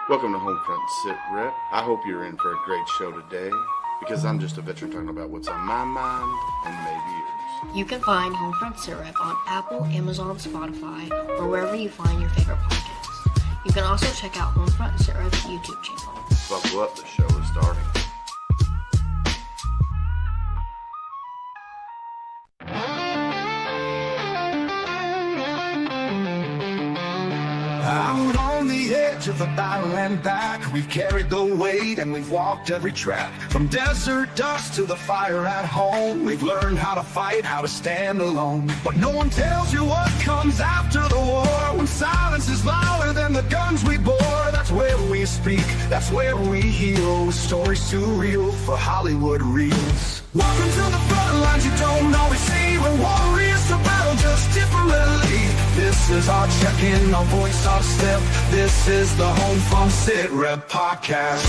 Welcome to Homefront Sit Rep. I hope you're in for a great show today because I'm just a veteran talking about what's on my mind and maybe yours. You can find Homefront Sit Rep on Apple, Amazon, Spotify, or wherever you find your favorite podcasts. You can also check out Homefront Sit Rep's YouTube channel. Buckle up, the show is starting. Out on the edge of the battle and back, we've carried the weight and we've walked every track. From desert dust to the fire at home, we've learned how to fight, how to stand alone. But no one tells you what comes after the war, when silence is louder than the guns we bore. That's where we speak, that's where we heal. Stories too real for Hollywood reels. Welcome to the front lines you don't always see, we're warriors to battle just differently. This is our check-in, our voice, our step. This is the Homefront Sit Rep podcast.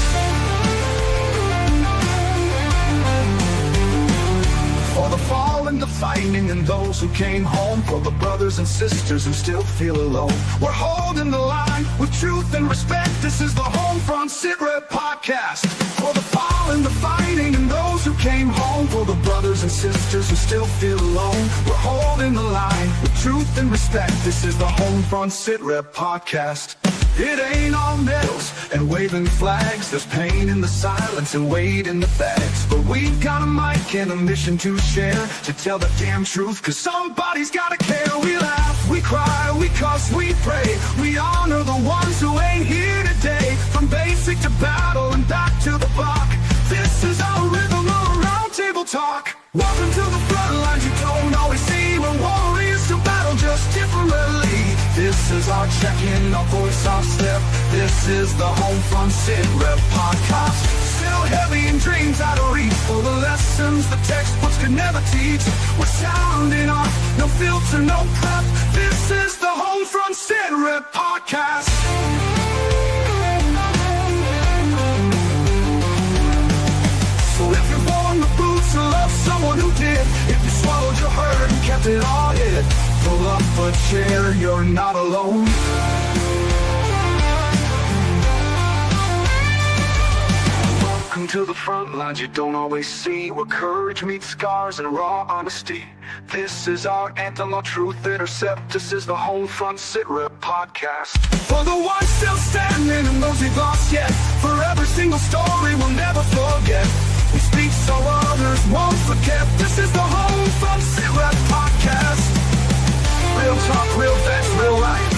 For the fallen, the fighting, and those who came home. For the brothers and sisters who still feel alone. We're holding the line with truth and respect. This is the Homefront Sit Rep podcast. For the fallen, the fighting, and those who came home. For the brothers and sisters who still feel alone. We're holding the line with truth and respect. This is the Homefront Sit Rep podcast. It ain't all medals and waving flags. There's pain in the silence and weight in the bags. But we've got a mic and a mission to share, to tell the damn truth, cause somebody's gotta care. We laugh, we cry, we cuss, we pray. We honor the ones who ain't here today. From basic to battle and back to the block. This is our rhythm of round table talk. Welcome to the front lines you don't always see. We're warriors to battle just differently. This is our check-in, our voice, our step. This is the Homefront Sit Rep podcast. Still heavy in dreams out of reach, for the lessons the textbooks could never teach. We're sounding off, no filter, no prep. This is the Homefront Sit Rep podcast. So if you're born with boots or love someone who did, if you swallowed your hurt and kept it all hid, pull up a chair, you're not alone. Welcome to the front lines you don't always see, where courage meets scars and raw honesty. This is our anthem, our truth intercept. This is the Homefront Sit Rep podcast. For the ones still standing and those we've lost yet, for every single story we'll never forget. We speak so others won't forget. This is the Homefront Sit Rep podcast. Real talk, real facts, real life.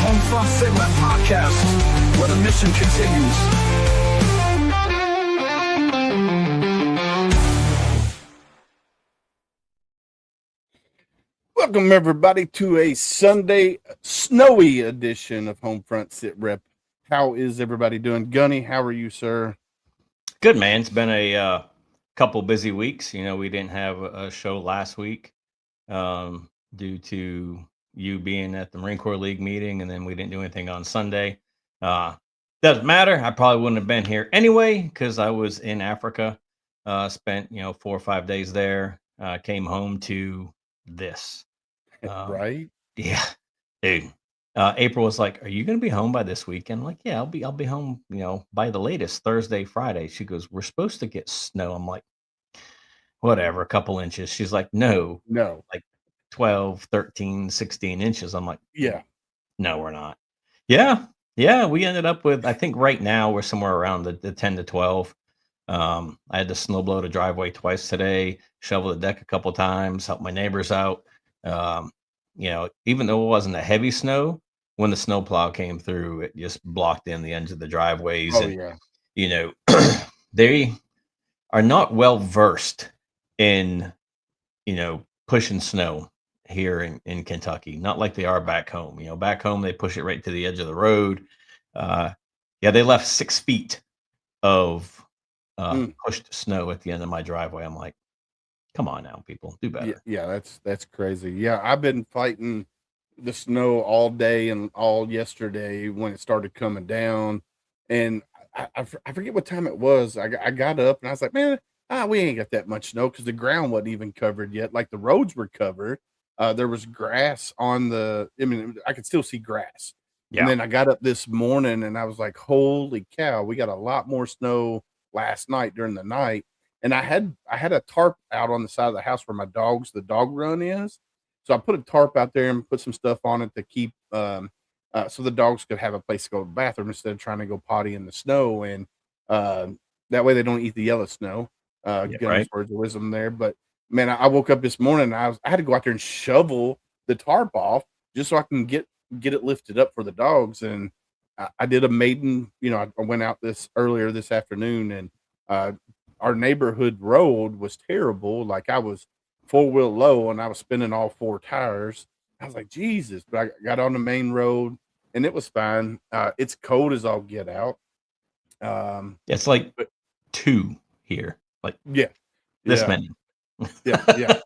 Homefront Sit Rep podcast, where the mission continues. Welcome, everybody, to a Sunday snowy edition of Homefront Sit Rep. How is everybody doing? Gunny, how are you, sir? Good, man. It's been a couple busy weeks. You know, we didn't have a show last week due to you being at the Marine Corps League meeting, and then we didn't do anything on Sunday. Doesn't matter. I probably wouldn't have been here anyway because I was in Africa. Spent 4 or 5 days there. Came home to this. Right? Yeah, dude. April was like, "Are you going to be home by this weekend?" I'm like, "Yeah, I'll be home. By the latest Thursday, Friday." She goes, "We're supposed to get snow." I'm like, "Whatever, a couple inches." She's like, "No, like 12, 13, 16 inches." I'm like, Yeah. "No, we're not." Yeah. We ended up with, I think right now we're somewhere around the 10 to 12. I had to snow blow the driveway twice today, shovel the deck a couple times, help my neighbors out. Even though it wasn't a heavy snow, when the snowplow came through, it just blocked in the ends of the driveways. Oh, and, yeah. They are not well versed in, pushing snow here in Kentucky, not like they are back home. Back home, they push it right to the edge of the road. They left 6 feet of pushed snow at the end of my driveway. I'm like, come on now, people, do better. Yeah, that's crazy. Yeah, I've been fighting the snow all day and all yesterday when it started coming down, and I forget what time it was. I got up and I was like, man, we ain't got that much snow because the ground wasn't even covered yet. Like the roads were covered. There was grass on I could still see grass, And Yeah. then I got up this morning and I was like, holy cow, we got a lot more snow last night during the night. And I had a tarp out on the side of the house where the dog run is. So I put a tarp out there and put some stuff on it to keep so the dogs could have a place to go to the bathroom instead of trying to go potty in the snow. And uh, that way they don't eat the yellow snow. Yeah. Gunner's Right. words of wisdom there. But man, I woke up this morning and I had to go out there and shovel the tarp off just so I can get it lifted up for the dogs. And I did a maiden, I went out earlier this afternoon, and uh, our neighborhood road was terrible. Like I was 4-wheel low and I was spinning all 4 tires. I was like, Jesus, but I got on the main road and it was fine. It's cold as all get out. It's like But 2 here, like yeah, this yeah, many. yeah.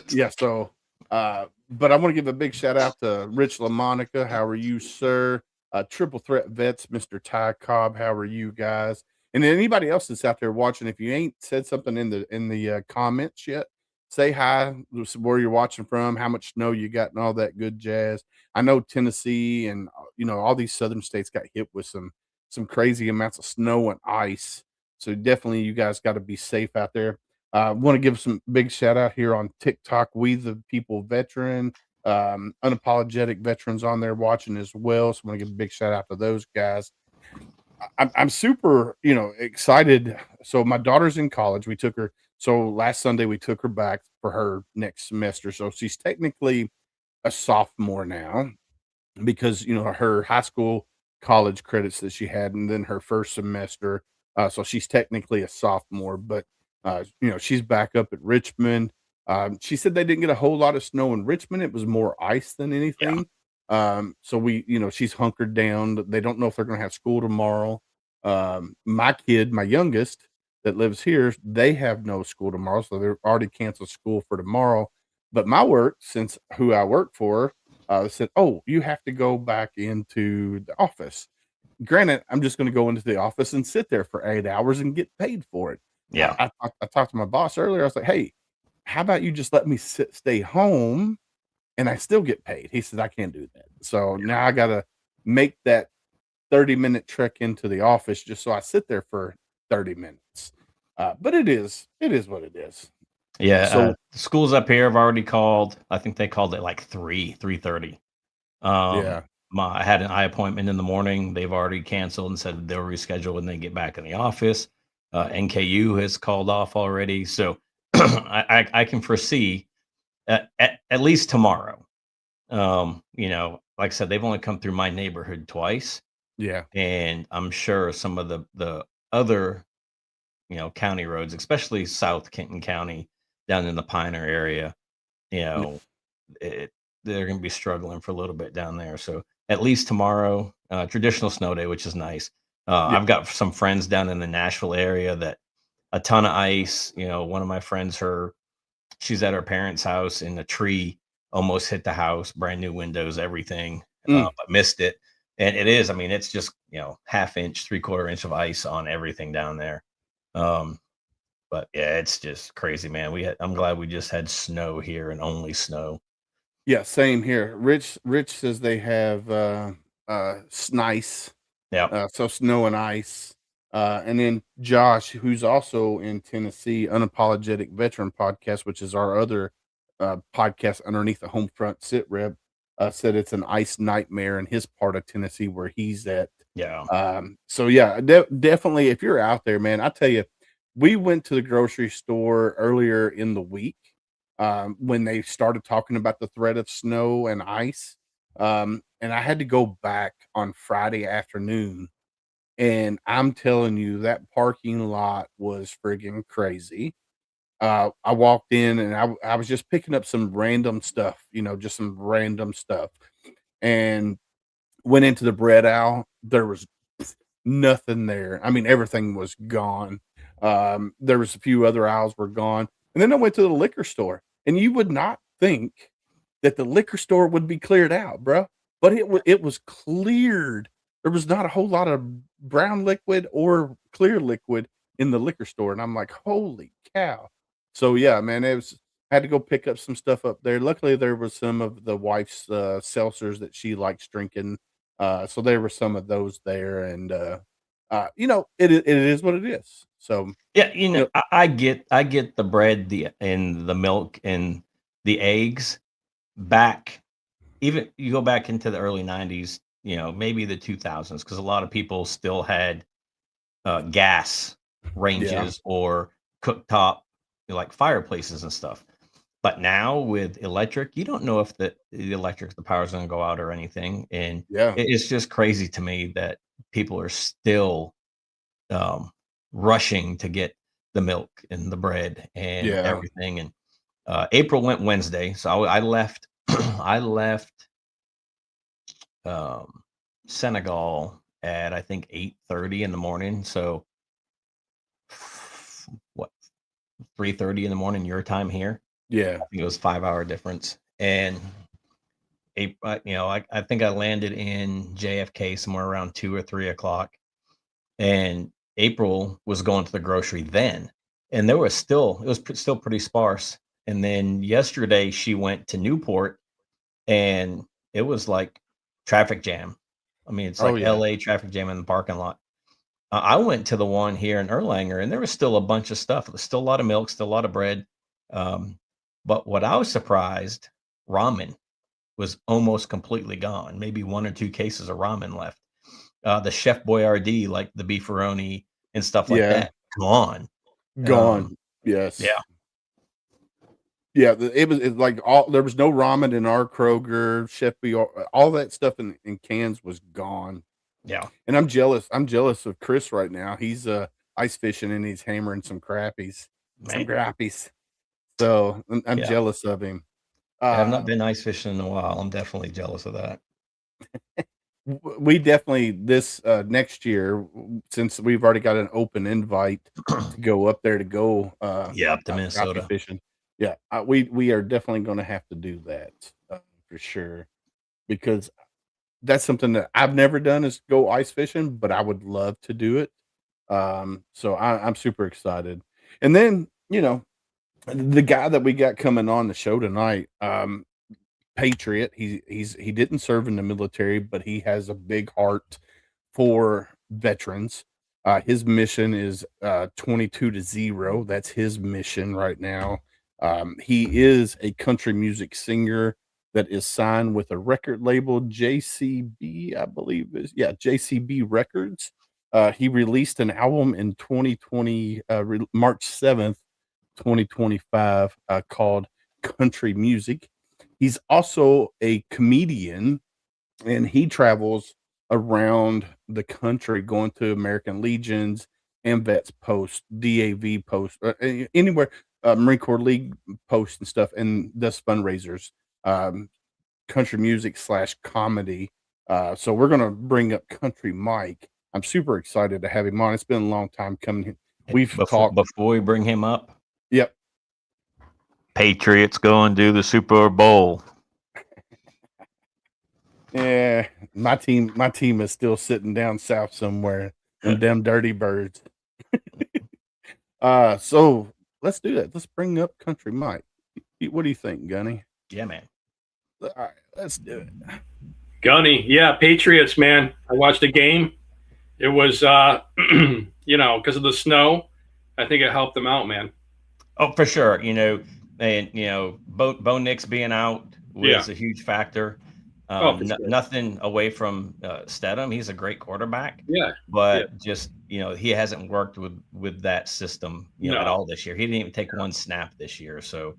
Yeah, so, but I wanna give a big shout out to Rich LaMonica. How are you, sir? Triple Threat Vets, Mr. Ty Cobb, how are you guys? And then anybody else that's out there watching, if you ain't said something in the comments yet, say hi, where you're watching from, how much snow you got, and all that good jazz. I know Tennessee and, all these southern states got hit with some crazy amounts of snow and ice, so definitely you guys gotta be safe out there. Want to give some big shout out here on TikTok. We the People Veteran, unapologetic veterans on there watching as well. So I want to give a big shout out to those guys. I'm super, excited. So my daughter's in college. We took her. So last Sunday we took her back for her next semester. So she's technically a sophomore now because her high school college credits that she had and then her first semester, so she's technically a sophomore, but she's back up at Richmond. She said they didn't get a whole lot of snow in Richmond. It was more ice than Yeah. anything. So she's hunkered down. They don't know if they're going to have school tomorrow. My kid, my youngest that lives here, they have no school tomorrow, so they're already canceled school for tomorrow. But my work, since who I work for, said, "Oh, you have to go back into the office." Granted, I'm just going to go into the office and sit there for 8 hours and get paid for it. Yeah. I talked to my boss earlier. I was like, "Hey, how about you just let me stay home and I still get paid?" He said, "I can't do that." So now I got to make that 30-minute trek into the office just so I sit there for 30 minutes. But it is what it is. Yeah, So the schools up here have already called. I think they called it like 3:30. yeah, I had an eye appointment in the morning. They've already canceled and said they'll reschedule when they get back in the office. NKU has called off already, so I can foresee at least tomorrow. Like I said, they've only come through my neighborhood twice, yeah, and I'm sure some of the other county roads, especially South Kenton County, down in the Pioneer area, you yeah, know, it, they're going to be struggling for a little bit down there. So at least tomorrow, traditional snow day, which is nice. yeah. I've got some friends down in the Nashville area that a ton of ice. One of my friends, she's at her parents' house and a tree almost hit the house, brand new windows, everything, Mm. but missed it. And it is, I mean, it's just, half inch, 3/4 inch of ice on everything down there. Um, but yeah, it's just crazy, man. I'm glad we just had snow here and only snow. Yeah, same here. Rich says they have snice, Yeah. so snow and ice. And then Josh, who's also in Tennessee, Unapologetic Veteran Podcast, which is our other podcast underneath the home front sit rep, said it's an ice nightmare in his part of Tennessee where he's at. Yeah. So yeah, definitely if you're out there, man, I tell you, we went to the grocery store earlier in the week when they started talking about the threat of snow and ice. And I had to go back on Friday afternoon. And I'm telling you, that parking lot was friggin' crazy. I walked in and I was just picking up some random stuff, just some random stuff. And went into the bread aisle. There was nothing there. I mean, everything was gone. There was a few other aisles were gone. And then I went to the liquor store, and you would not think that the liquor store would be cleared out, bro. But it was cleared. There was not a whole lot of brown liquid or clear liquid in the liquor store, and I'm like, "Holy cow." So, yeah, man, had to go pick up some stuff up there. Luckily, there was some of the wife's seltzers that she likes drinking, So there were some of those there, and it is what it is. So Yeah, you know, I get the bread, and the milk and the eggs back. Even you go back into the early '90s, maybe the 2000s, because a lot of people still had gas yeah, ranges or cooktop, like fireplaces and stuff. But now with electric, you don't know if the power is going to go out or anything, and yeah, it's just crazy to me that people are still um, rushing to get the milk and the bread and yeah, everything. And April went Wednesday, so I left. I left um, Senegal at I think 8:30 in the morning. So what 3:30 in the morning your time here? yeah. I think it was 5 hour difference. And I think I landed in JFK somewhere around 2 or 3 o'clock. And April was going to the grocery then, and it was still pretty sparse. And then yesterday she went to Newport, and it was like traffic jam. I mean, it's Oh like yeah, LA traffic jam in the parking lot. I went to the one here in Erlanger, and there was still a bunch of stuff. There's still a lot of milk, still a lot of bread. Um, but what I was surprised, ramen was almost completely gone. Maybe 1 or 2 cases of ramen left. The Chef Boyardee, like the beefaroni and stuff like yeah. that, gone. Um, Gone. Yes. yeah, Yeah, it's like all there was no ramen in our Kroger, Chef Boyardee, all that stuff in cans was gone. yeah, And I'm jealous. I'm jealous of Chris right now. He's ice fishing and he's hammering some crappies. Some man, grappies. So I'm yeah. jealous of him. I have not Uh been ice fishing in a while. I'm definitely jealous of that. we definitely this next year, since we've already got an open invite to go up there to go Yeah, up to crappie Minnesota. fishing. Yeah, we are definitely going to have to do that for sure, because that's something that I've never done is go ice fishing, but I would love to do it. So I'm super excited. And then, the guy that we got coming on the show tonight, Patriot, he didn't serve in the military, but he has a big heart for veterans. His mission is 22-0. That's his mission right now. He is a country music singer that is signed with a record label, JCB, I believe JCB Records. He released an album in 2020, March 7th, 2025, called Country Music. He's also a comedian, and he travels around the country going to American Legions, AMVETS post, DAV post, anywhere, Marine Corps League posts and stuff, and does fundraisers, um, country music slash comedy. So we're gonna bring up Country Mike. I'm super excited to have him on. It's been a long time coming. We've Before talked. before we bring him up, Yep. Patriots go and do the Super Bowl. Yeah, my team is still sitting down south somewhere. Them dirty birds. So let's do that. Let's bring up Country Mike. What do you think, Gunny? Yeah, man. All right, let's do it. Gunny, yeah, Patriots, man. I watched the game. It was, because of the snow. I think it helped them out, man. Oh, for sure. And Bo Nix being out Yeah. was a huge factor. For sure. Nothing away from Stedham. He's a great quarterback. Yeah. But just he hasn't worked with that system at No. all this year. He didn't even take one snap this year, so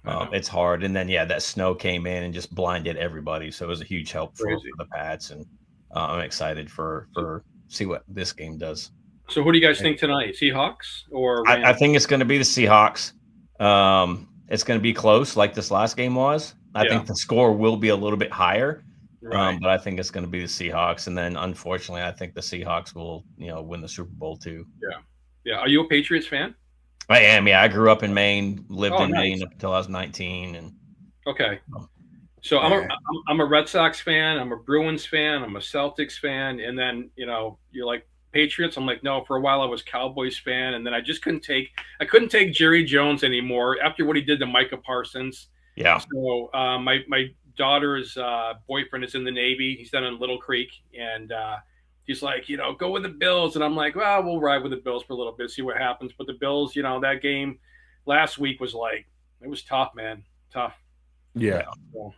Yeah. it's hard. And then that snow came in and just blinded everybody, so it was a huge help for Crazy. the Pats. And I'm excited for see what this game does. So who do you guys think tonight? Seahawks or I think it's going to be the Seahawks. It's going to be close, like this last game was. I think the score will be a little bit higher, Right. but I think it's going to be the Seahawks. And then, unfortunately, I think the Seahawks will, win the Super Bowl too. Yeah. Are you a Patriots fan? I am. Yeah, I grew up in Maine, lived in nice. Maine up until I was 19, and Okay. So I'm a Red Sox fan. I'm a Bruins fan. I'm a Celtics fan. And then you're like Patriots. I'm like, no. For a while I was Cowboys fan, and then I just couldn't take Jerry Jones anymore after what he did to Micah Parsons. yeah. So my daughter's boyfriend is in the Navy. He's down in Little Creek, and he's like, go with the Bills. And I'm like, well, we'll ride with the Bills for a little bit, see what happens. But the Bills, that game last week was like, it was tough, man. Tough. Yeah. So,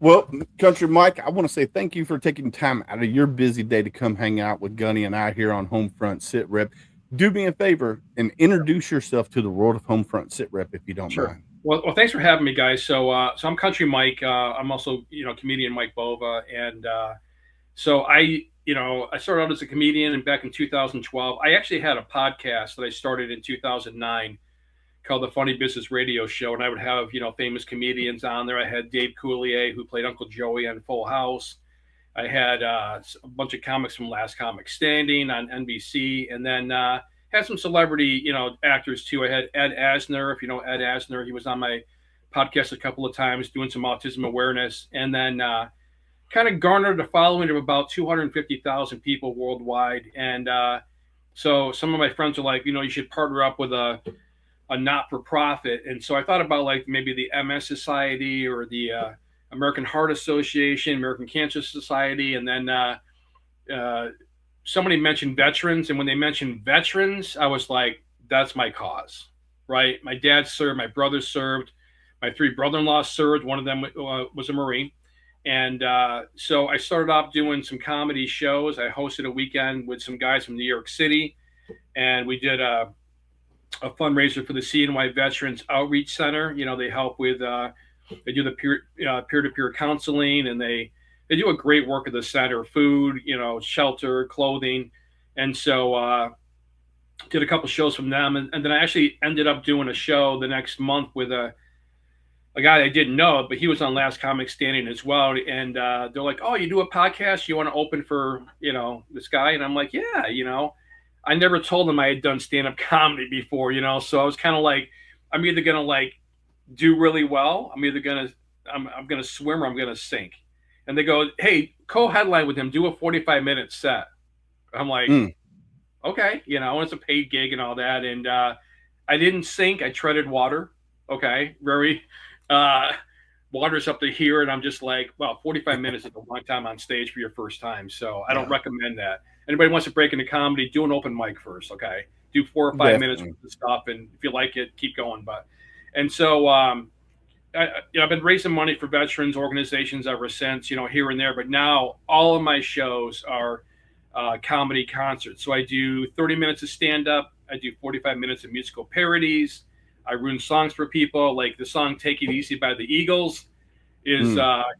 well, Country Mike, I want to say thank you for taking time out of your busy day to come hang out with Gunny and I here on Homefront Sit Rep. Do me a favor and introduce yourself to the world of Homefront Sit Rep if you don't mind. Well, thanks for having me, guys. So I'm Country Mike. I'm also, comedian Mike Bova. And so I started out as a comedian, and back in 2012, I actually had a podcast that I started in 2009 called the Funny Business Radio Show. And I would have, famous comedians on there. I had Dave Coulier, who played Uncle Joey on Full House. I had a bunch of comics from Last Comic Standing on NBC. And then had some celebrity, actors too. I had Ed Asner, if you know Ed Asner. He was on my podcast a couple of times doing some autism awareness. And then kind of garnered a following of about 250,000 people worldwide. And so some of my friends are like, you should partner up with a not-for-profit. And so I thought about like maybe the MS Society or the American Heart Association, American Cancer Society. And then somebody mentioned veterans. And when they mentioned veterans, I was like, that's my cause, right? My dad served, my brother served, my 3 brother-in-laws served. One of them was a Marine. And so I started off doing some comedy shows. I hosted a weekend with some guys from New York City, and we did a fundraiser for the CNY Veterans Outreach Center. They help with, they do the peer-to-peer counseling, and they do a great work at the center, food, shelter, clothing. And so did a couple shows from them. And then I actually ended up doing a show the next month with a guy I didn't know, but he was on Last Comic Standing as well. And they're like, oh, you do a podcast? You want to open for, this guy? And I'm like, yeah, I never told him I had done stand-up comedy before, so I was kind of like, I'm either going to like do really well. I'm either going to, I'm going to swim or I'm going to sink. And they go, hey, co-headline with him, do a 45-minute set. I'm like, okay, it's a paid gig and all that. And I didn't sink. I treaded water. Okay. Very, water's up to here. And I'm just like, well, 45 minutes is a long time on stage for your first time. So I don't recommend that. Anybody wants to break into comedy, do an open mic first. Okay. Do 4 or 5 minutes with the stuff. And if you like it, keep going. And so, I've been raising money for veterans organizations ever since, here and there. But now all of my shows are comedy concerts. So I do 30 minutes of stand-up. I do 45 minutes of musical parodies. I ruin songs for people. Like the song Take It Easy by the Eagles is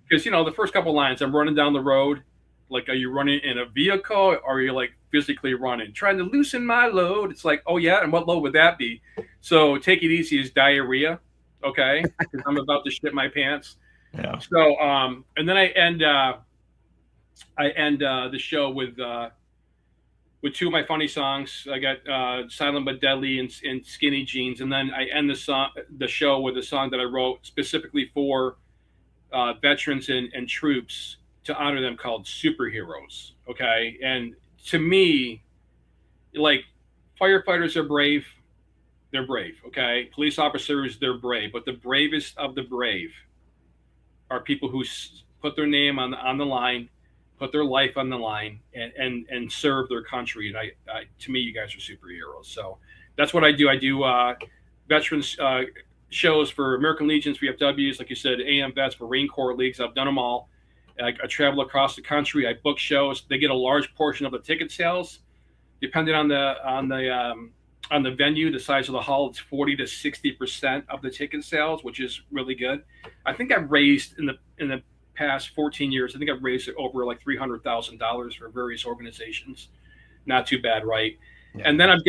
because, the first couple lines, I'm running down the road. Like, are you running in a vehicle or are you like physically running? Trying to loosen my load. It's like, oh, yeah. And what load would that be? So Take It Easy is diarrhea. Okay. Because I'm about to shit my pants. Yeah. So, and then I end the show with 2 of my funny songs. I got Silent But Deadly and Skinny Jeans. And then I end the show with a song that I wrote specifically for veterans and troops to honor them called Superheroes. Okay. And to me, like, firefighters are brave. They're brave. Okay. Police officers, they're brave. But the bravest of the brave are people who put their name on the line, put their life on the line, and serve their country. And I to me, you guys are superheroes. So that's what I do. I do veterans shows for American Legions, VFWs, like you said, AM vets, Marine Corps leagues. I've done them all. I travel across the country. I book shows. They get a large portion of the ticket sales, depending on the venue, the size of the hall. It's 40 to 60% of the ticket sales, which is really good. I think I've raised in the past 14 years, I think I've raised over like $300,000 for various organizations. Not too bad, right? Yeah. And then I've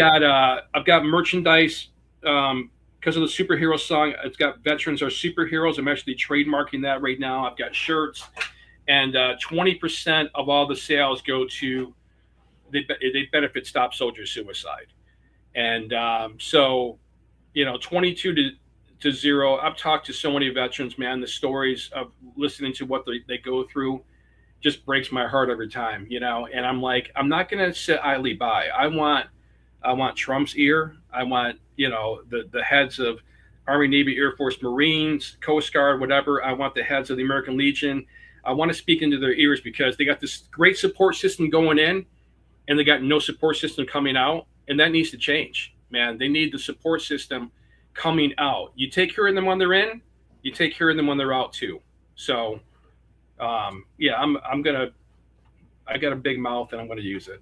got merchandise because of the superhero song. It's got Veterans Are Superheroes. I'm actually trademarking that right now. I've got shirts, and 20% of all the sales go to they benefit Stop Soldier Suicide. And so, 22 to 0. I've talked to so many veterans, man. The stories of listening to what they go through just breaks my heart every time, And I'm like, I'm not going to sit idly by. I want Trump's ear. I want, the heads of Army, Navy, Air Force, Marines, Coast Guard, whatever. I want the heads of the American Legion. I want to speak into their ears because they got this great support system going in and they got no support system coming out. And that needs to change, man. They need the support system coming out. You take care of them when they're in, you take care of them when they're out too. So, yeah, I got a big mouth and I'm going to use it.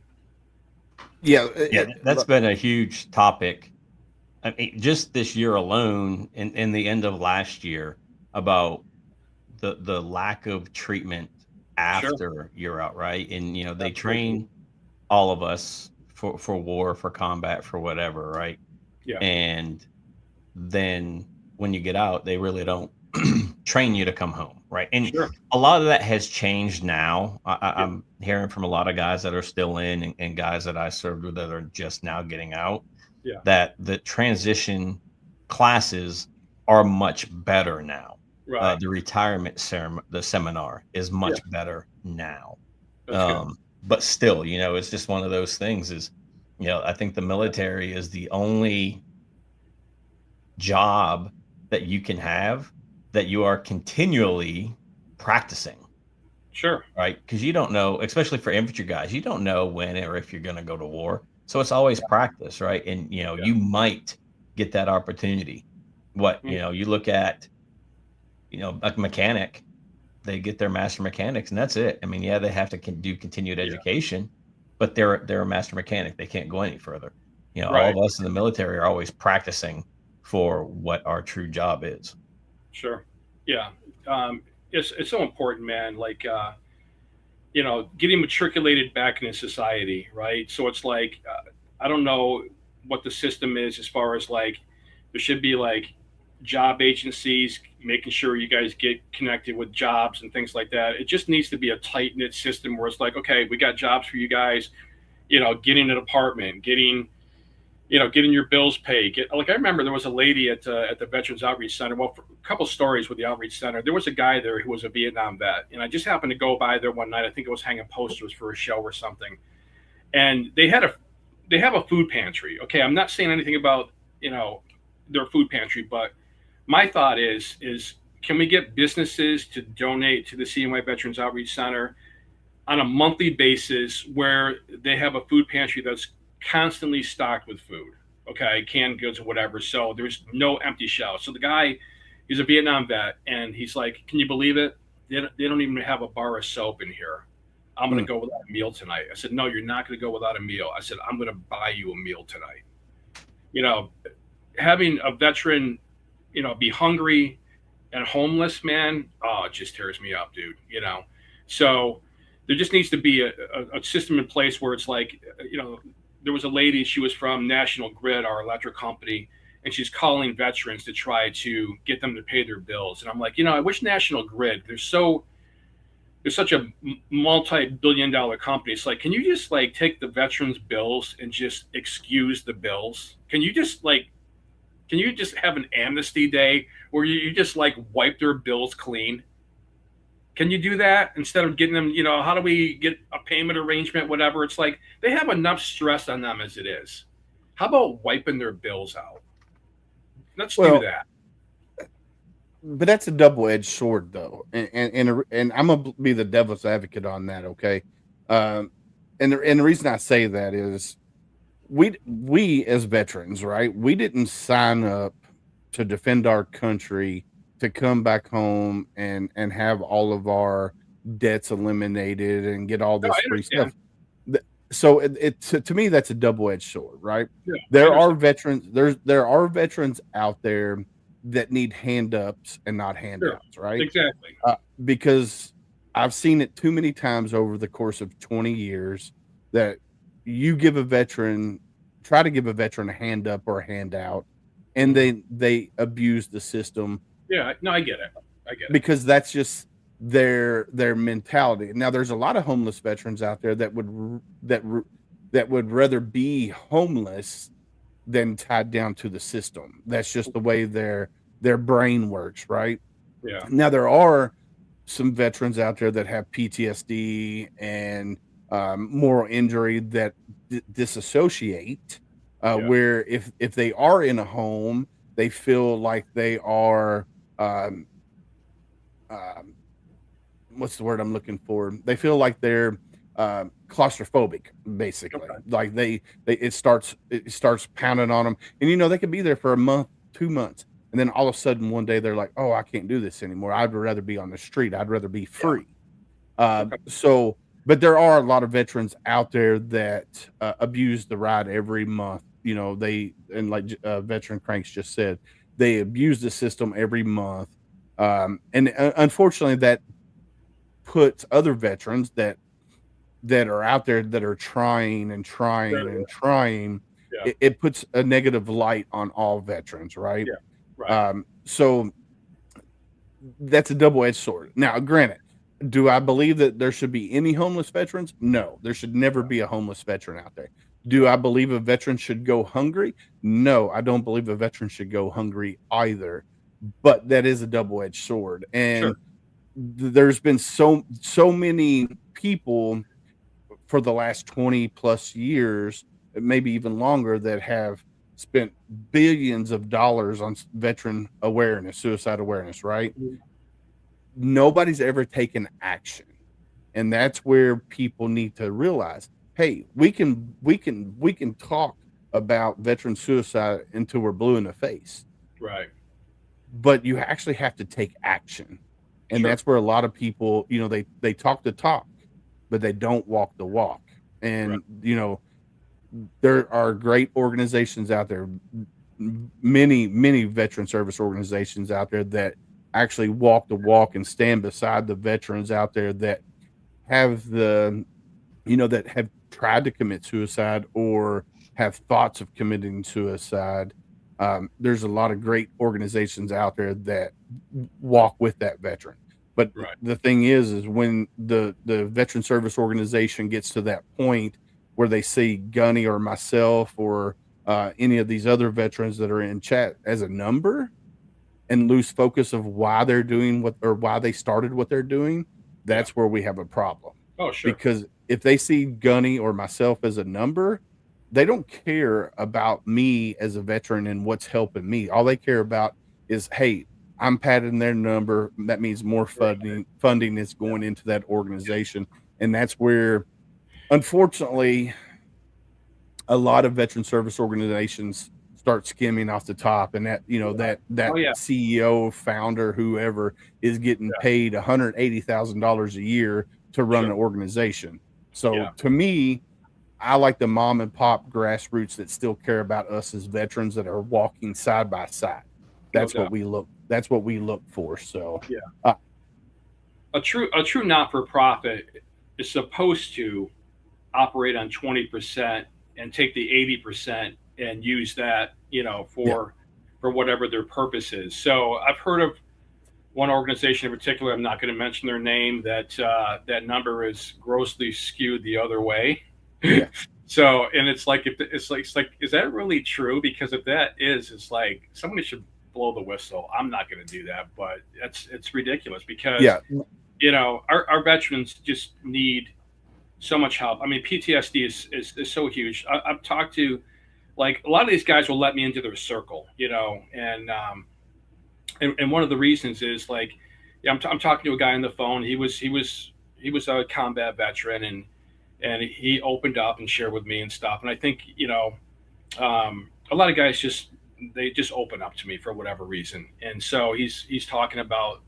Yeah, Yeah, that's been a huge topic. I mean, just this year alone, in the end of last year, about the lack of treatment after you're out, right? And they train all of us for war, for combat, for whatever, right? Yeah. And then when you get out, they really don't train you to come home, right? And a lot of that has changed now. I'm hearing from a lot of guys that are still in and guys that I served with that are just now getting out, that the transition classes are much better now. Right. The retirement the seminar is much better now. That's good. But still, it's just one of those things is, I think the military is the only job that you can have that you are continually practicing. Sure. Right. Because you don't know, especially for infantry guys, you don't know when or if you're going to go to war. So it's always practice. Right. And, you might get that opportunity. You look at, a mechanic, they get their master mechanics and that's it. I mean, they have to do continued education, but they're a master mechanic. They can't go any further. All of us in the military are always practicing for what our true job is. Sure. Yeah. It's so important, man. Like, getting matriculated back into society, right? So it's like, I don't know what the system is as far as like, there should be like job agencies making sure you guys get connected with jobs and things like that. It just needs to be a tight knit system where it's like, okay, we got jobs for you guys, getting an apartment, getting your bills paid. I remember there was a lady at the Veterans Outreach Center. Well, a couple stories with the Outreach Center. There was a guy there who was a Vietnam vet, and I just happened to go by there one night. I think it was hanging posters for a show or something. And they have a food pantry. Okay, I'm not saying anything about their food pantry, but my thought is can we get businesses to donate to the CNY Veterans Outreach Center on a monthly basis where they have a food pantry that's constantly stocked with food, okay, canned goods or whatever, so there's no empty shelves. So the guy, he's a Vietnam vet, and he's like, can you believe it? They don't even have a bar of soap in here. I'm going to go without a meal tonight. I said, no, you're not going to go without a meal. I said, I'm going to buy you a meal tonight. Having a veteran, be hungry and homeless, man, it just tears me up, dude, So there just needs to be a system in place where it's like, there was a lady, she was from National Grid, our electric company, and she's calling veterans to try to get them to pay their bills. And I'm like, I wish National Grid, they're such a multi-billion-dollar company. It's like, can you just like take the veterans' bills and just excuse the bills? Can you just have an amnesty day where you just like wipe their bills clean? Can you do that instead of getting them, how do we get a payment arrangement, whatever? It's like they have enough stress on them as it is. How about wiping their bills out? Let's do that. But that's a double-edged sword, though, and I'm gonna be the devil's advocate on that, okay? And the reason I say that is we as veterans, right? We didn't sign up to defend our country, to come back home and have all of our debts eliminated and get all this free stuff. So to me, that's a double-edged sword, right? Yeah, there are veterans. There are veterans out there that need hand-ups and not handouts, right? Exactly. Because I've seen it too many times over the course of 20 years that you try to give a veteran a hand up or a handout, and they abuse the system. Yeah, no, I get it. Because that's just their mentality. Now, there's a lot of homeless veterans out there that would rather be homeless than tied down to the system. That's just the way their brain works, right? Yeah. Now, there are some veterans out there that have PTSD and moral injury that disassociate, where if they are in a home They feel like they are, um, um, what's the word I'm looking for? They feel like they're claustrophobic, basically. Okay. Like it starts pounding on them, and they could be there for a month, 2 months, and then all of a sudden one day they're like, "Oh, I can't do this anymore. I'd rather be on the street. I'd rather be Yeah. free." Okay. So, but there are a lot of veterans out there that abuse the ride every month. And like Veteran Cranks just said, they abuse the system every month. And unfortunately, that puts other veterans that are out there that are trying and trying and trying. Yeah. It puts a negative light on all veterans, right? Yeah. Right. So that's a double-edged sword. Now, granted, do I believe that there should be any homeless veterans? No, there should never be a homeless veteran out there. Do I believe a veteran should go hungry? No, I don't believe a veteran should go hungry either. But that is a double-edged sword, and Sure. there's been so many people for the last 20 plus years, maybe even longer, that have spent billions of dollars on veteran awareness, suicide awareness, right? Mhm. Nobody's ever taken action. And that's where people need to realize, hey, we can talk about veteran suicide until we're blue in the face, Right. but you actually have to take action. And Sure. that's where a lot of people, they talk the talk, but they don't walk the walk. And Right. there are great organizations out there, many veteran service organizations out there that actually walk the walk and stand beside the veterans out there that have that have tried to commit suicide or have thoughts of committing suicide. There's a lot of great organizations out there that walk with that veteran. But Right. the thing is when the veteran service organization gets to that point where they see Gunny or myself or any of these other veterans that are in chat as a number and lose focus of why they're doing why they started what they're doing, that's where we have a problem. Oh, sure. Because if they see Gunny or myself as a number, they don't care about me as a veteran and what's helping me. All they care about is, hey, I'm padding their number. That means more funding is going into that organization. And that's where, unfortunately, a lot of veteran service organizations start skimming off the top, and that that Oh, yeah. CEO, founder, whoever is getting paid $180,000 a year to run Sure. an organization. So Yeah. to me, I like the mom and pop grassroots that still care about us as veterans that are walking side by side. That's No what doubt. we look. That's what we look for. So Yeah. A true not-for-profit is supposed to operate on 20% and take the 80% and use that, for whatever their purpose is. So I've heard of one organization in particular. I'm not going to mention their name. That number is grossly skewed the other way. Yeah. So, and it's like, is that really true? Because if that is, it's like somebody should blow the whistle. I'm not going to do that, but it's ridiculous because yeah, our veterans just need so much help. I mean, PTSD is so huge. I've talked to, like, a lot of these guys will let me into their circle, and one of the reasons is, like, yeah, I'm talking to a guy on the phone. He was a combat veteran, and he opened up and shared with me and stuff. And I think a lot of guys just open up to me for whatever reason. And so he's talking about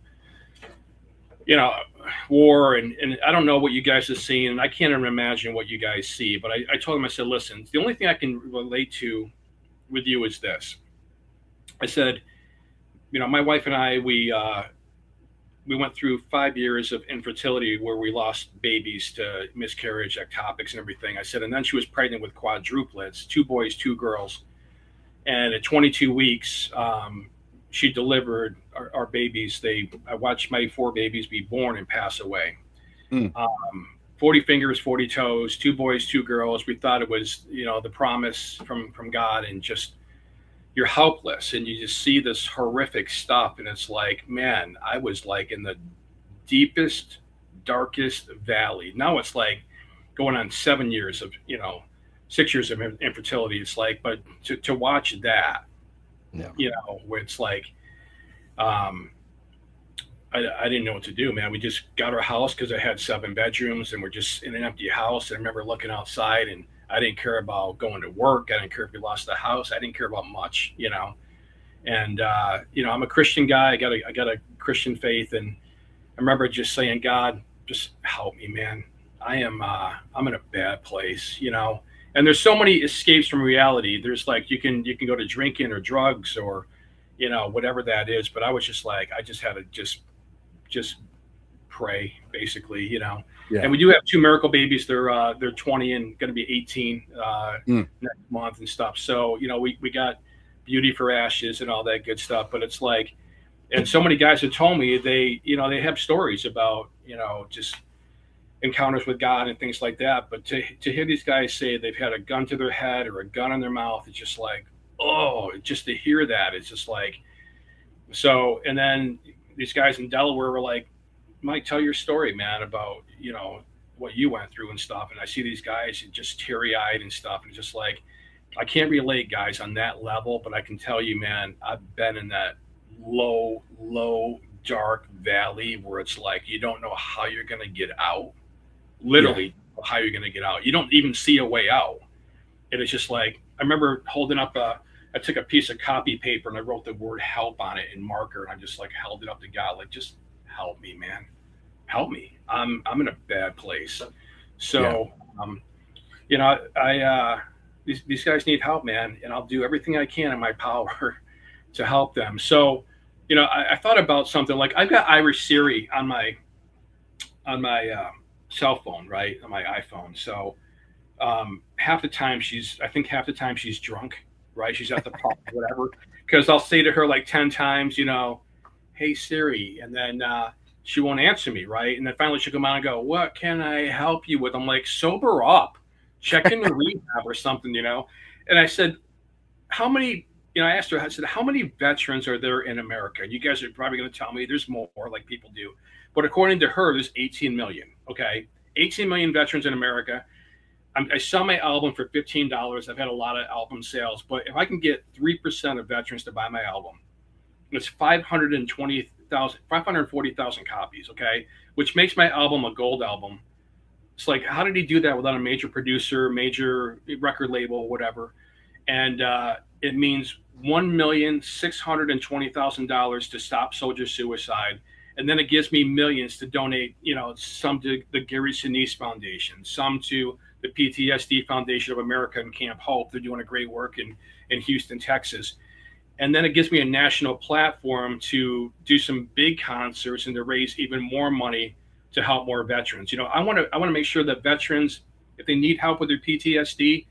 war, and I don't know what you guys have seen, and I can't even imagine what you guys see. But I told him, I said, listen, the only thing I can relate to with you is this. I said, my wife and I, we went through 5 years of infertility where we lost babies to miscarriage, ectopics, and everything. I said, and then she was pregnant with quadruplets, 2 boys, 2 girls. And at 22 weeks, she delivered our babies. I watched my 4 babies be born and pass away. 40 fingers, 40 toes, 2 boys, 2 girls. We thought it was, the promise from God, and just, you're helpless, and you just see this horrific stuff. And it's like, man, I was like in the deepest, darkest valley. Now it's like going on 7 years of, 6 years of infertility. It's like, but to watch that, Yeah. Where it's like, um, I didn't know what to do, man. We just got our house because I had 7 bedrooms and we're just in an empty house. And I remember looking outside and I didn't care about going to work. I didn't care if we lost the house. I didn't care about much. And I'm a Christian guy. I got a Christian faith, and I remember just saying, God, just help me, man. I'm in a bad place. And there's so many escapes from reality. There's like you can go to drinking or drugs or whatever that is. But I was just like, I just had to just pray basically. Yeah. And we do have 2 miracle babies. They're 20 and going to be 18 next month and stuff. So we got beauty for ashes and all that good stuff. But it's like, and so many guys have told me they have stories about just encounters with God and things like that. But to hear these guys say they've had a gun to their head or a gun in their mouth, it's just like, oh, just to hear that, it's just like, so. And then these guys in Delaware were like, Mike, tell your story, man, about what you went through and stuff. And I see these guys just teary eyed and stuff, and just like, I can't relate, guys, on that level, but I can tell you, man, I've been in that low, dark valley where it's like you don't know how you're going to get out. Literally, how you're going to get out. You don't even see a way out. And it's just like, I remember holding up I took a piece of copy paper and I wrote the word help on it in marker, and I just like held it up to God, like, just help me, man. Help me. I'm in a bad place. So, these guys need help, man, and I'll do everything I can in my power to help them. So, I thought about something like, I've got Irish Siri on my cell phone, right, on my iPhone. So half the time she's drunk, right? She's at the pub, whatever. Because I'll say to her like 10 times, hey Siri, and then she won't answer me, right? And then finally she'll come out and go, what can I help you with? I'm like, sober up, check into rehab or something, And I said, how many? I asked her, I said, how many veterans are there in America? And you guys are probably going to tell me there's more, like people do. But according to her, there's 18 million. Okay, 18 million veterans in America. I sell my album for $15. I've had a lot of album sales, but if I can get 3% of veterans to buy my album, it's 540,000 copies. Okay, which makes my album a gold album. It's like, how did he do that without a major producer, major record label, whatever? And it means $1,620,000 to stop soldier suicide. And then it gives me millions to donate, some to the Gary Sinise Foundation, some to the PTSD Foundation of America and Camp Hope. They're doing a great work in Houston, Texas. And then it gives me a national platform to do some big concerts and to raise even more money to help more veterans. I want to make sure that veterans, if they need help with their PTSD,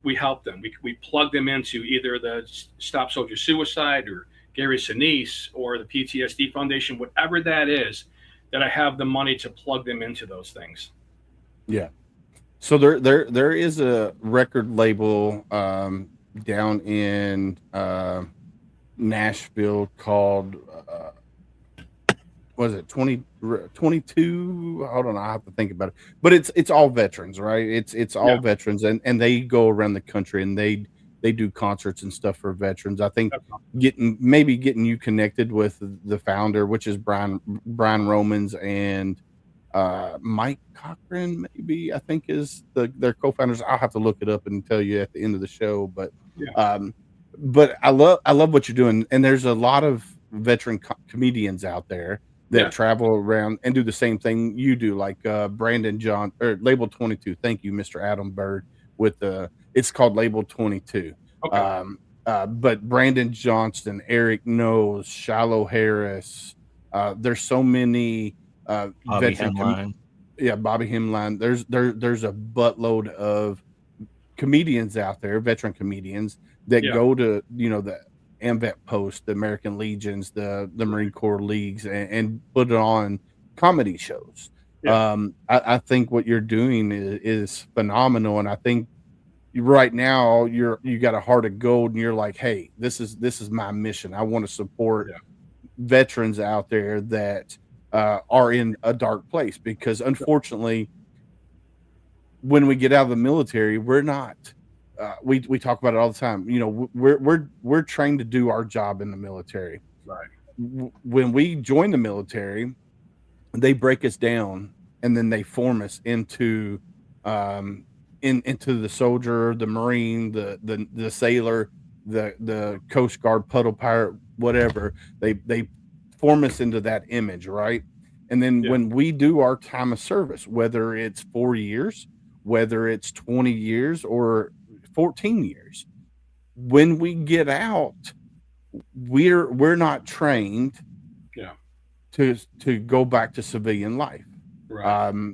we help them. We plug them into either the Stop Soldier Suicide or Gary Sinise or the PTSD Foundation, whatever that is, that I have the money to plug them into those things. Yeah. So there is a record label down in Nashville called was it 22? Hold on, I have to think about it. But it's all veterans, right? It's all veterans, and they go around the country and they do concerts and stuff for veterans. I think getting you connected with the founder, which is Brian Romans, and Mike Cochran, maybe, I think is their co-founders. I'll have to look it up and tell you at the end of the show. But but I love what you're doing, and there's a lot of veteran comedians out there that travel around and do the same thing you do, like Brandon John or Label 22. Thank you, Mr. Adam Bird. It's called Label 22. Okay. But Brandon Johnston, Eric Knowles, Shiloh Harris. There's so many Bobby Hemline. Bobby Hemline. There's a buttload of comedians out there, veteran comedians that go to the AMVET Post, the American Legions, the Marine Corps Leagues, and put it on comedy shows. I think what you're doing is phenomenal, and I think right now you got a heart of gold, and you're like, hey, this is my mission. I want to support veterans out there that are in a dark place, because unfortunately when we get out of the military, we're not we talk about it all the time. You know, we're trained to do our job in the military. Right. When we join the military, they break us down and then they form us into into the soldier, the Marine, the sailor, the Coast Guard, puddle pirate, whatever. They form us into that image, right? And then when we do our time of service, whether it's 4 years, whether it's 20 years or 14 years, when we get out, we're not trained to go back to civilian life. Right.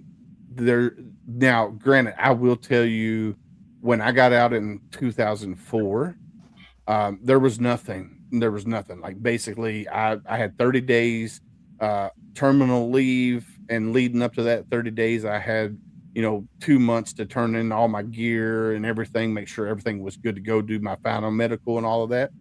There now, granted, I will tell you, when I got out in 2004, there was nothing. There was nothing. Like, basically, I had 30 days terminal leave, and leading up to that 30 days, I had 2 months to turn in all my gear and everything, make sure everything was good to go, do my final medical and all of that.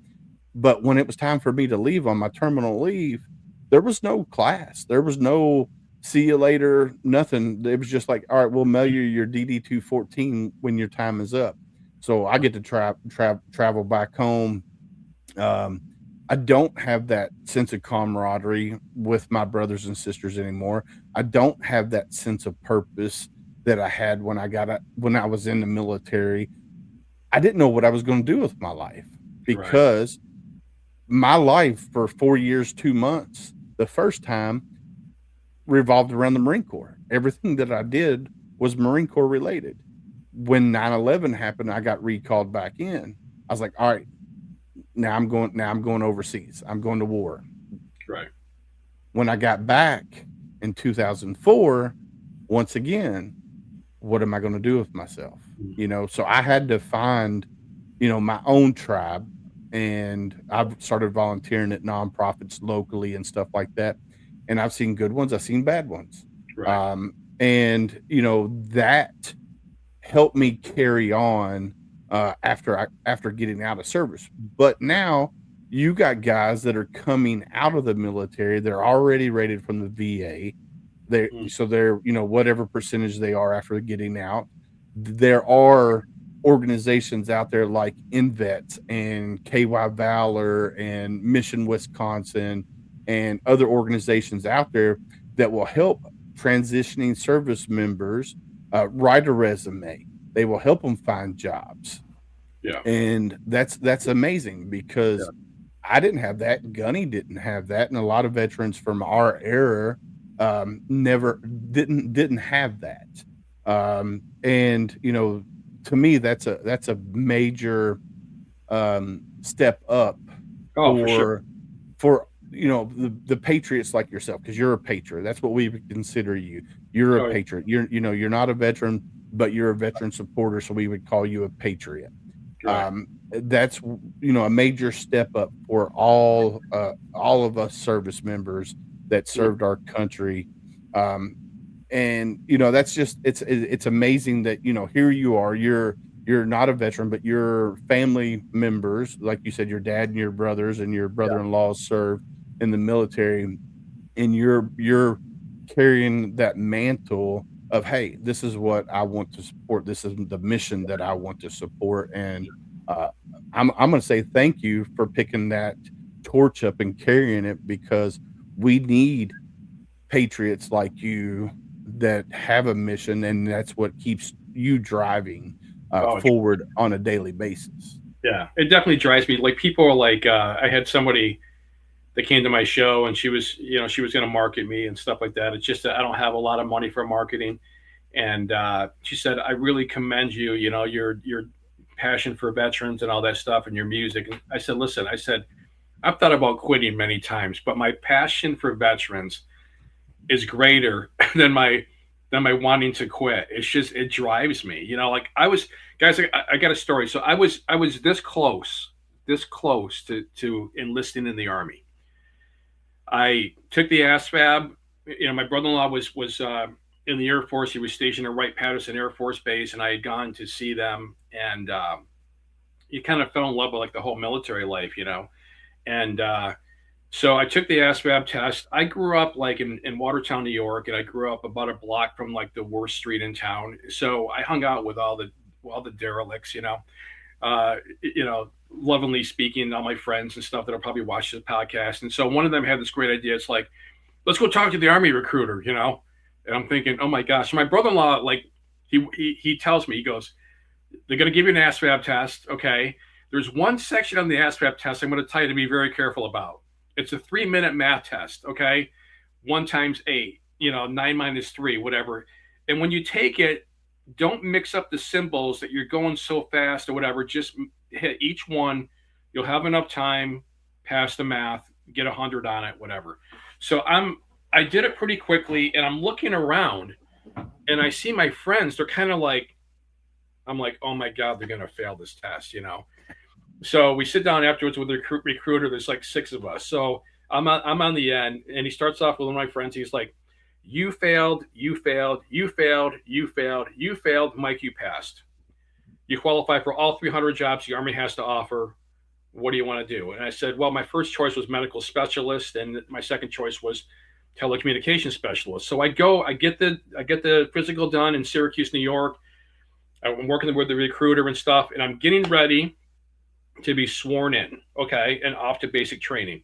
But when it was time for me to leave on my terminal leave, there was no class. There was no see you later, nothing. It was just like, all right, we'll mail you your DD 214 when your time is up. So I get to travel back home. I don't have that sense of camaraderie with my brothers and sisters anymore. I don't have that sense of purpose that I had when I was in the military. I didn't know what I was going to do with my life, because my life for 4 years, 2 months, the first time, revolved around the Marine Corps. Everything that I did was Marine Corps related. When 9/11 happened, I got recalled back in. I was like, all right, now I'm going overseas. I'm going to war. Right. When I got back in 2004, once again, what am I going to do with myself? So I had to find, my own tribe, and I've started volunteering at nonprofits locally and stuff like that. And I've seen good ones, I've seen bad ones. Right. And that helped me carry on after getting out of service. But now you got guys that are coming out of the military, they're already rated from the VA. They're whatever percentage they are after getting out. There are organizations out there like InVets and KY Valor and Mission Wisconsin and other organizations out there that will help transitioning service members write a resume. They will help them find jobs. Yeah. And that's amazing, because I didn't have that. Gunny didn't have that. And a lot of veterans from our era never didn't have that. And to me, that's a major step up for the patriots like yourself, because you're a patriot. That's what we would consider you. You're a patriot. You're not a veteran, but you're a veteran supporter, so we would call you a patriot. Right. That's a major step up for all of us service members that served our country. And that's just it's amazing that here you are, you're not a veteran, but your family members, like you said, your dad and your brothers and your brother-in-laws served in the military, and you're carrying that mantle of, hey, this is what I want to support, this is the mission that I want to support. And I'm going to say thank you for picking that torch up and carrying it, because we need patriots like you that have a mission, and that's what keeps you driving forward on a daily basis. Yeah, it definitely drives me. Like, people are like, I had somebody that came to my show, and she was going to market me and stuff like that. It's just that I don't have a lot of money for marketing. And she said, I really commend you, your passion for veterans and all that stuff, and your music. And I said, listen, I've thought about quitting many times, but my passion for veterans is greater than my wanting to quit. It's just, it drives me, like I got a story. So I was this close to enlisting in the Army. I took the ASVAB. My brother-in-law was in the Air Force. He was stationed at Wright-Patterson Air Force Base, and I had gone to see them, and you kind of fell in love with like the whole military life, and so I took the ASVAB test. I grew up like in Watertown, New York, and I grew up about a block from like the worst street in town. So I hung out with all the derelicts, lovingly speaking, all my friends and stuff that will probably watch this podcast. And so one of them had this great idea. It's like, let's go talk to the Army recruiter, And I'm thinking, oh my gosh, my brother-in-law, like he tells me, he goes, they're going to give you an ASVAB test. Okay. There's one section on the ASVAB test I'm going to tell you to be very careful about. It's a 3-minute math test. Okay. 1 times 8, 9 minus 3, whatever. And when you take it, don't mix up the symbols that you're going so fast or whatever. Just hit each one. You'll have enough time, pass the math, get 100 on it, whatever. So I did it pretty quickly, and I'm looking around and I see my friends. They're kind of like, I'm like, oh my God, they're going to fail this test, So we sit down afterwards with the recruiter. There's like 6 of us. So I'm on the end, and he starts off with one of my friends. He's like, you failed, you failed, you failed, you failed, you failed. Mike, you passed. You qualify for all 300 jobs the Army has to offer. What do you want to do? And I said, well, my first choice was medical specialist, and my second choice was telecommunications specialist. So I get the physical done in Syracuse, New York. I'm working with the recruiter and stuff, and I'm getting ready to be sworn in, okay, and off to basic training.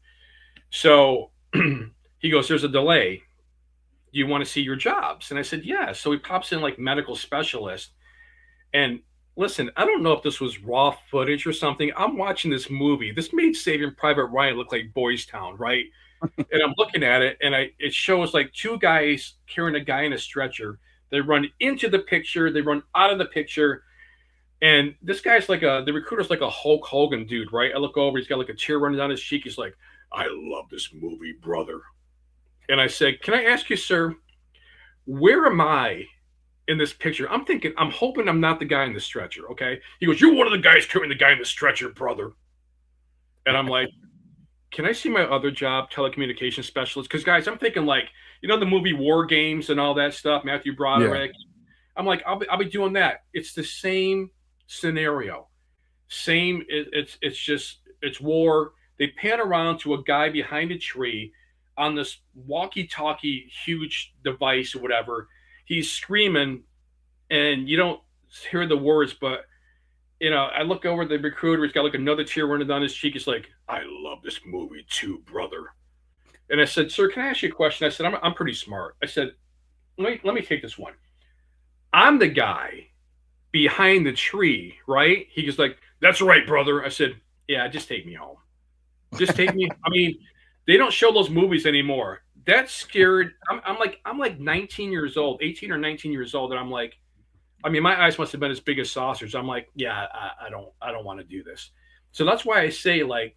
So he goes, there's a delay. Do you want to see your jobs? And I said, yeah. So he pops in like medical specialist. And listen, I don't know if this was raw footage or something. I'm watching this movie. This made Saving Private Ryan look like Boys Town, right? And I'm looking at it, and it shows like 2 guys carrying a guy in a stretcher. They run into the picture. They run out of the picture. And this guy's like the recruiter's like a Hulk Hogan dude, right? I look over, he's got like a tear running down his cheek. He's like, I love this movie, brother. And I said, can I ask you, sir, where am I in this picture? I'm hoping I'm not the guy in the stretcher, okay? He goes, you're one of the guys carrying the guy in the stretcher, brother. And I'm like, can I see my other job, telecommunications specialist? Because, guys, I'm thinking like, the movie War Games and all that stuff, Matthew Broderick. Yeah. I'm like, I'll be doing that. It's the same scenario. It's war. They pan around to a guy behind a tree on this walkie-talkie huge device or whatever. He's screaming, and you don't hear the words, but I look over at the recruiter. He's got like another tear running down his cheek. He's like, I love this movie too, brother. And I said, sir, can I ask you a question? I said, I'm pretty smart. I said, let me take this one. I'm the guy behind the tree, right? He was like, that's right, brother. I said, yeah, just take me home. Just take me. I mean, they don't show those movies anymore. That scared. I'm like 19 years old, 18 or 19 years old. And I'm like, I mean, my eyes must have been as big as saucers. I'm like, yeah, I don't want to do this. So that's why I say like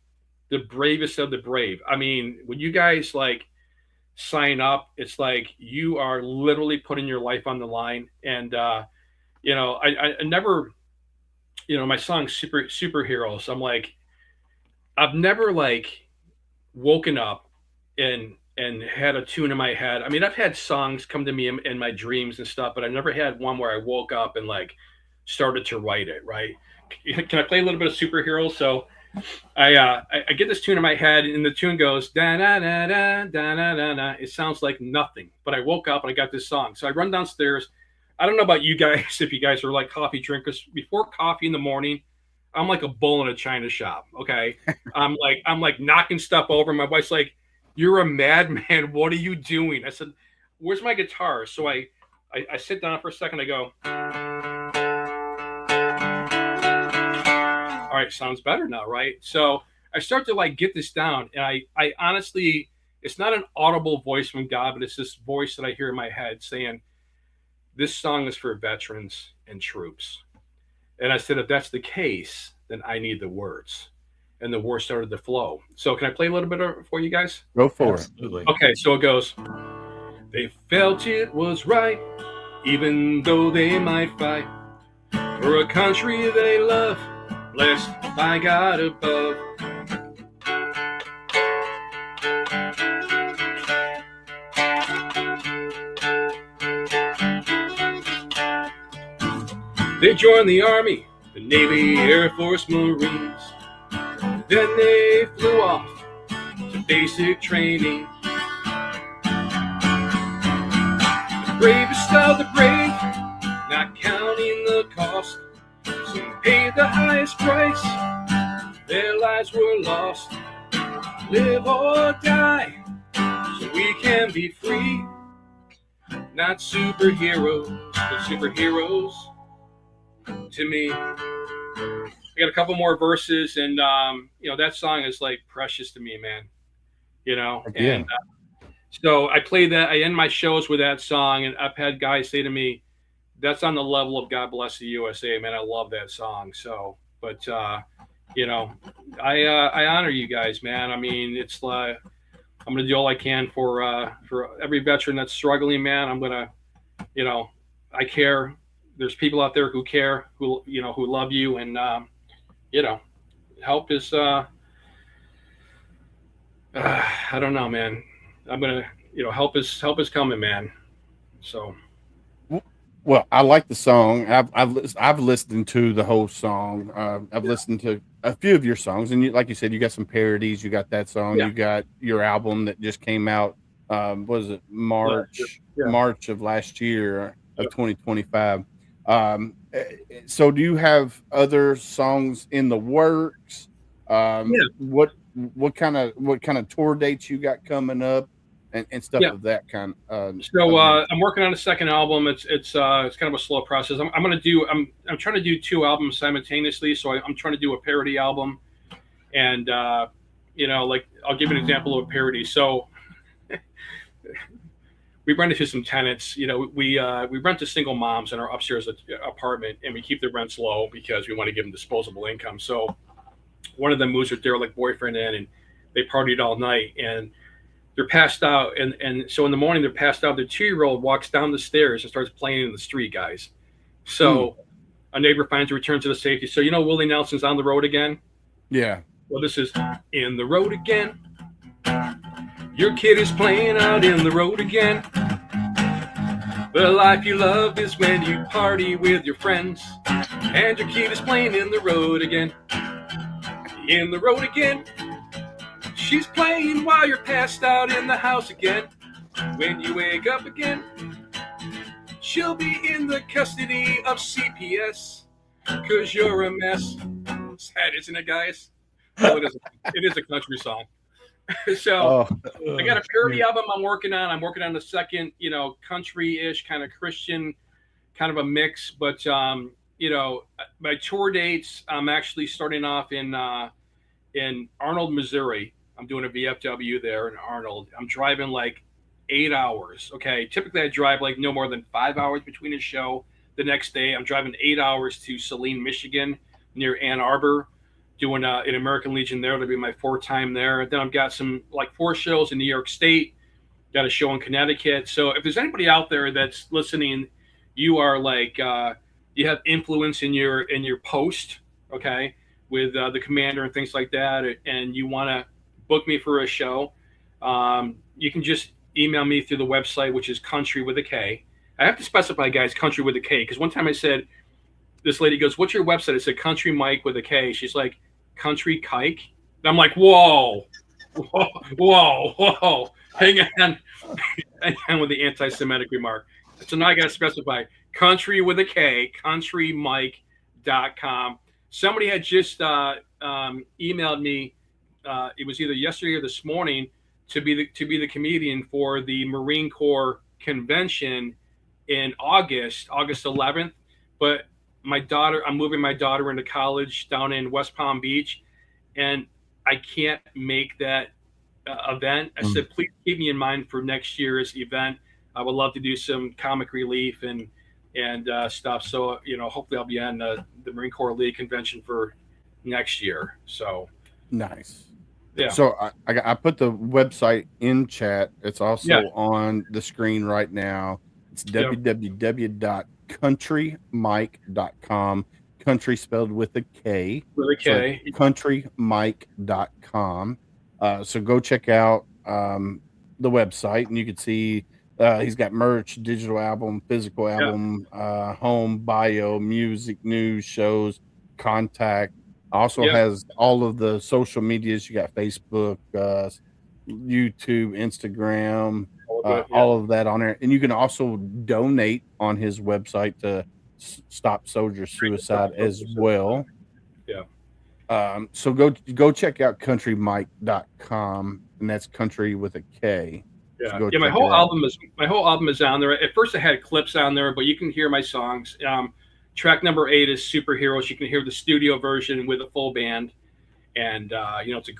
the bravest of the brave. I mean, when you guys like sign up, it's like you are literally putting your life on the line. And I never, my song Superheroes. I'm like, I've never like woken up and had a tune in my head. I mean, I've had songs come to me in my dreams and stuff, but I've never had one where I woke up and like started to write it. Right? Can I play a little bit of Superheroes? So I get this tune in my head, and the tune goes da da da da da da da da. It sounds like nothing, but I woke up and I got this song. So I run downstairs. I don't know about you guys, if you guys are like coffee drinkers. Before coffee in the morning, I'm like a bull in a china shop. Okay, I'm like knocking stuff over. My wife's like, "You're a madman. What are you doing?" I said, "Where's my guitar?" So I sit down for a second. I go, all right, sounds better now, right? So I start to like get this down, and I honestly, it's not an audible voice from God, but it's this voice that I hear in my head saying, this song is for veterans and troops. And I said, if that's the case, then I need the words. And the words started to flow. So can I play a little bit for you guys? Go for Absolutely. it. Okay, so it goes, they felt it was right, even though they might fight for a country they love, blessed by God above. They joined the Army, the Navy, Air Force, Marines. Then they flew off to basic training. The bravest of the brave, not counting the cost. Some paid paid the highest price. Their lives were lost. Live or die, so we can be free. Not superheroes, but superheroes to me. I got a couple more verses, and that song is like precious to me, man. And so I play that. I end my shows with that song, and I've had guys say to me, "That's on the level of God Bless the USA, man." I love that song. So, but I honor you guys, man. I mean, it's like I'm gonna do all I can for every veteran that's struggling, man. I'm gonna, I care. There's people out there who care, who love you, and help is. I don't know, man. I'm gonna, help is coming, man. So. Well, I like the song. I've listened to the whole song. I've listened to a few of your songs, and like you said, you got some parodies. You got that song. You got your album that just came out. Was it March of last year of 2025? So, do you have other songs in the works? What kind of tour dates you got coming up? And stuff of that kind. So I'm working on a second album. It's kind of a slow process. I'm trying to do two albums simultaneously. So I'm trying to do a parody album, and like I'll give you an example of a parody. So we run into some tenants. We rent to single moms in our upstairs apartment, and we keep the rents low because we want to give them disposable income. So one of them moves with their boyfriend in, and they partied all night, and they're passed out, and so in the morning they're passed out. Their 2-year-old walks down the stairs and starts playing in the street, guys. So a neighbor finds a return to the safety. So Willie Nelson's On the Road Again? Yeah. Well, this is In the Road Again. Your kid is playing out in the road again. The life you love is when you party with your friends, and your kid is playing in the road again. In the road again. She's playing while you're passed out in the house again. When you wake up again, she'll be in the custody of CPS, 'cause you're a mess. Sad, isn't it, guys? Oh, it is a country song. So I got a parody album I'm working on. I'm working on the second, country-ish kind of Christian kind of a mix. But, my tour dates, I'm actually starting off in Arnold, Missouri. I'm doing a VFW there in Arnold. I'm driving 8 hours. Okay. Typically I drive no more than 5 hours between a show. The next day I'm driving 8 hours to Saline, Michigan, near Ann Arbor, doing an American Legion there. It'll be my 4th time there. And then I've got some 4 shows in New York State, got a show in Connecticut. So if there's anybody out there that's listening, you are you have influence in your post, okay, with the commander and things like that, and you want to book me for a show, you can just email me through the website, which is Country with a K. I have to specify, guys, Country with a K, because one time I said, this lady goes, "What's your website?" I said, Country Mike with a K. She's like, Country Kike? And I'm like, whoa, hang on with the anti-Semitic remark. So now I got to specify Country with a K, countrymike.com. Somebody had just emailed me. It was either yesterday or this morning to be the comedian for the Marine Corps convention in August 11th. But I'm moving my daughter into college down in West Palm Beach, and I can't make that event. I said, please keep me in mind for next year's event. I would love to do some comic relief and stuff. So, hopefully I'll be on the Marine Corps League convention for next year. So nice. Yeah. So I put the website in chat. It's also on the screen right now. It's www.countrymike.com. Country spelled with a K. With a K. So countrymike.com. So go check out the website, and you can see he's got merch, digital album, physical album, home, bio, music, news, shows, contact. Also has all of the social medias. You got Facebook, YouTube, Instagram, all of that on there. And you can also donate on his website to stop soldier suicide as well. So go check out countrymike.com, and that's country with a K. So go Yeah. My check whole it out. album is on there. At first, I had clips on there, but you can hear my songs. Track number 8 is Superheroes. You can hear the studio version with a full band, and it's a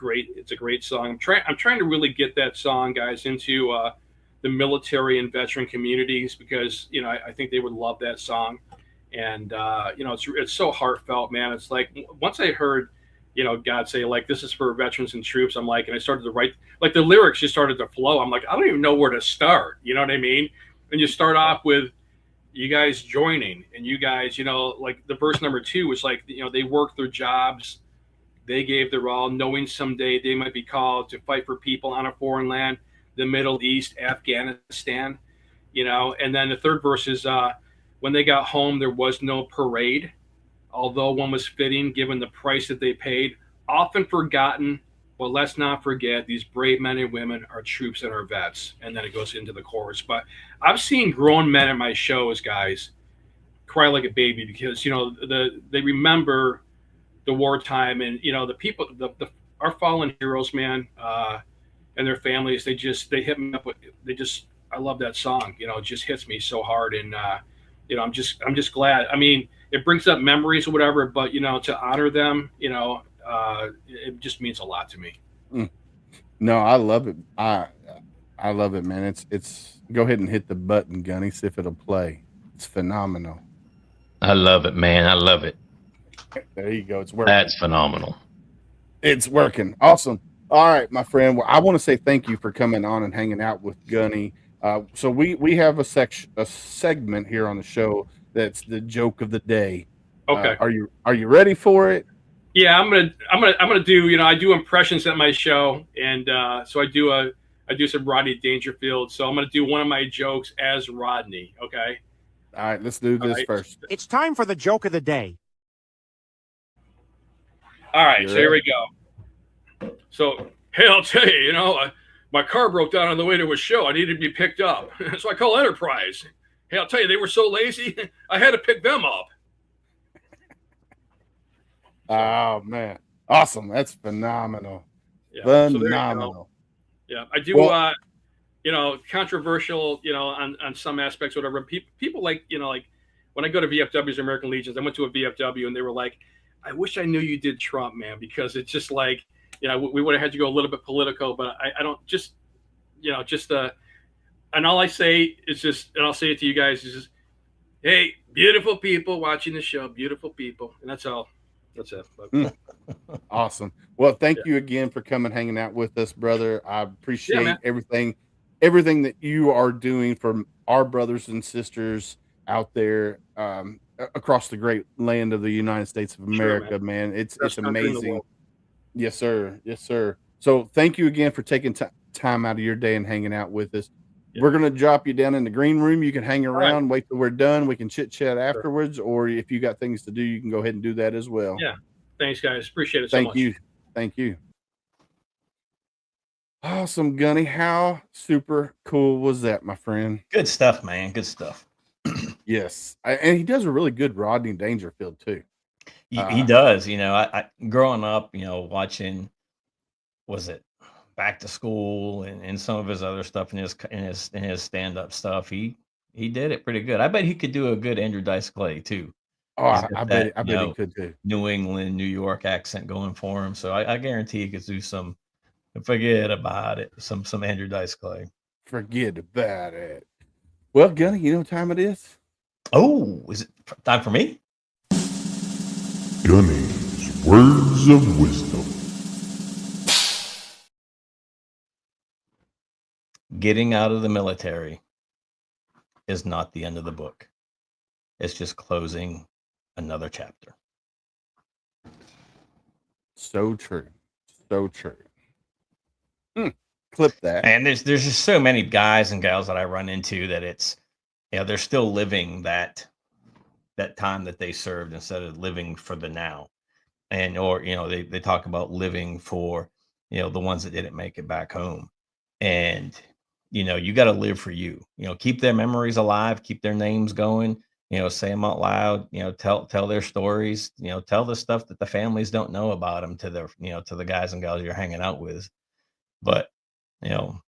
great song. I'm trying to really get that song, guys, into the military and veteran communities, because I think they would love that song, and it's so heartfelt, man. It's like, once I heard God say, like, this is for veterans and troops, I'm like, and I started to write, like, the lyrics just started to flow. I'm like, I don't even know where to start. You know what I mean? And you start off with you guys joining, and you guys, like the verse number 2 was like, they worked their jobs, they gave their all, knowing someday they might be called to fight for people on a foreign land, the Middle East, Afghanistan, And then the third verse is, when they got home, there was no parade, although one was fitting given the price that they paid. Often forgotten, but let's not forget these brave men and women, our troops and our vets. And then it goes into the chorus. But I've seen grown men at my shows, guys, cry like a baby, because they remember the wartime, and the people, our fallen heroes, man, and their families. They hit me up with, I love that song. It just hits me so hard, and I'm just glad. I mean, it brings up memories or whatever, but to honor them, it just means a lot to me. No, I love it. I love it, man. It's go ahead and hit the button, Gunny, see if it'll play. It's phenomenal. I love it, man. I love it. There you go. It's working. That's phenomenal. It's working. Awesome. All right, my friend. Well, I want to say thank you for coming on and hanging out with Gunny. So we have a segment here on the show that's the joke of the day. Okay. Are you ready for it? Yeah, I'm gonna do. I do impressions at my show, and so I do some Rodney Dangerfield. So I'm gonna do one of my jokes as Rodney. Okay. All right, let's do this first. It's time for the joke of the day. All right, so here we go. So, hey, I'll tell you, my car broke down on the way to a show. I needed to be picked up. So I call Enterprise. Hey, I'll tell you, they were so lazy, I had to pick them up. Oh, man. Awesome. That's phenomenal. Yeah, phenomenal. So I do, controversial, on some aspects, whatever. People like, like when I go to VFWs, American Legions, I went to a VFW and they were like, I wish I knew you did Trump, man, because it's just like, we would have had to go a little bit political, but I don't and all I say is just, and I'll say it to you guys, is just, hey, beautiful people watching the show, beautiful people. And that's all. That's it. Awesome. Well, thank you again for coming, hanging out with us, brother. I appreciate everything that you are doing for our brothers and sisters out there, across the great land of the United States of America, sure, man. It's amazing. Yes, sir. Yes, sir. So thank you again for taking time out of your day and hanging out with us. Yeah. We're going to drop you down in the green room. You can hang around, wait till we're done. We can chit chat afterwards, or if you got things to do, you can go ahead and do that as well. Yeah. Thanks, guys. Appreciate it so much. Thank you. Awesome, Gunny. How super cool was that, my friend? Good stuff, man. Good stuff. Yes. And he does a really good Rodney Dangerfield too. He does. I growing up, watching, was it Back to School and some of his other stuff in his stand-up stuff, he did it pretty good. I bet he could do a good Andrew Dice Clay too. Oh, I bet he could too. New England, New York accent going for him. So I guarantee he could do some, forget about it, some Andrew Dice Clay. Forget about it. Well, Gunny, you know what time it is? Oh, is it time for me? Gunny's Words of Wisdom. Getting out of the military is not the end of the book. It's just closing another chapter. So true. So true. Clip that. And there's just so many guys and gals that I run into that it's, they're still living that time that they served instead of living for the now. And, or, they talk about living for, the ones that didn't make it back home. And, you got to live for you, keep their memories alive, keep their names going, say them out loud, tell their stories, tell the stuff that the families don't know about them to their, to the guys and gals you're hanging out with. But, you know,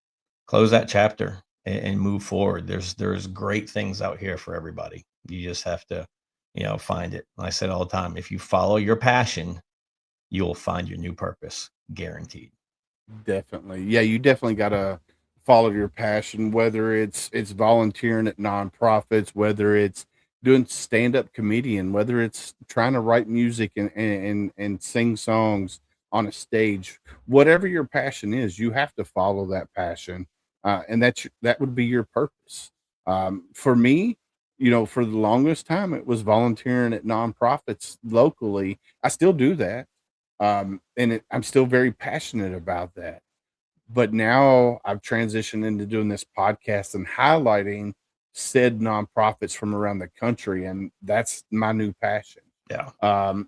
close that chapter and move forward. There's great things out here for everybody. You just have to, find it. I said all the time, if you follow your passion, you'll find your new purpose, guaranteed. Definitely. Yeah, you definitely got to follow your passion, whether it's volunteering at nonprofits, whether it's doing stand-up comedian, whether it's trying to write music and sing songs on a stage. Whatever your passion is, you have to follow that passion. And that would be your purpose. For me, for the longest time, it was volunteering at nonprofits locally. I still do that. I'm still very passionate about that. But now I've transitioned into doing this podcast and highlighting said nonprofits from around the country, and that's my new passion. Yeah.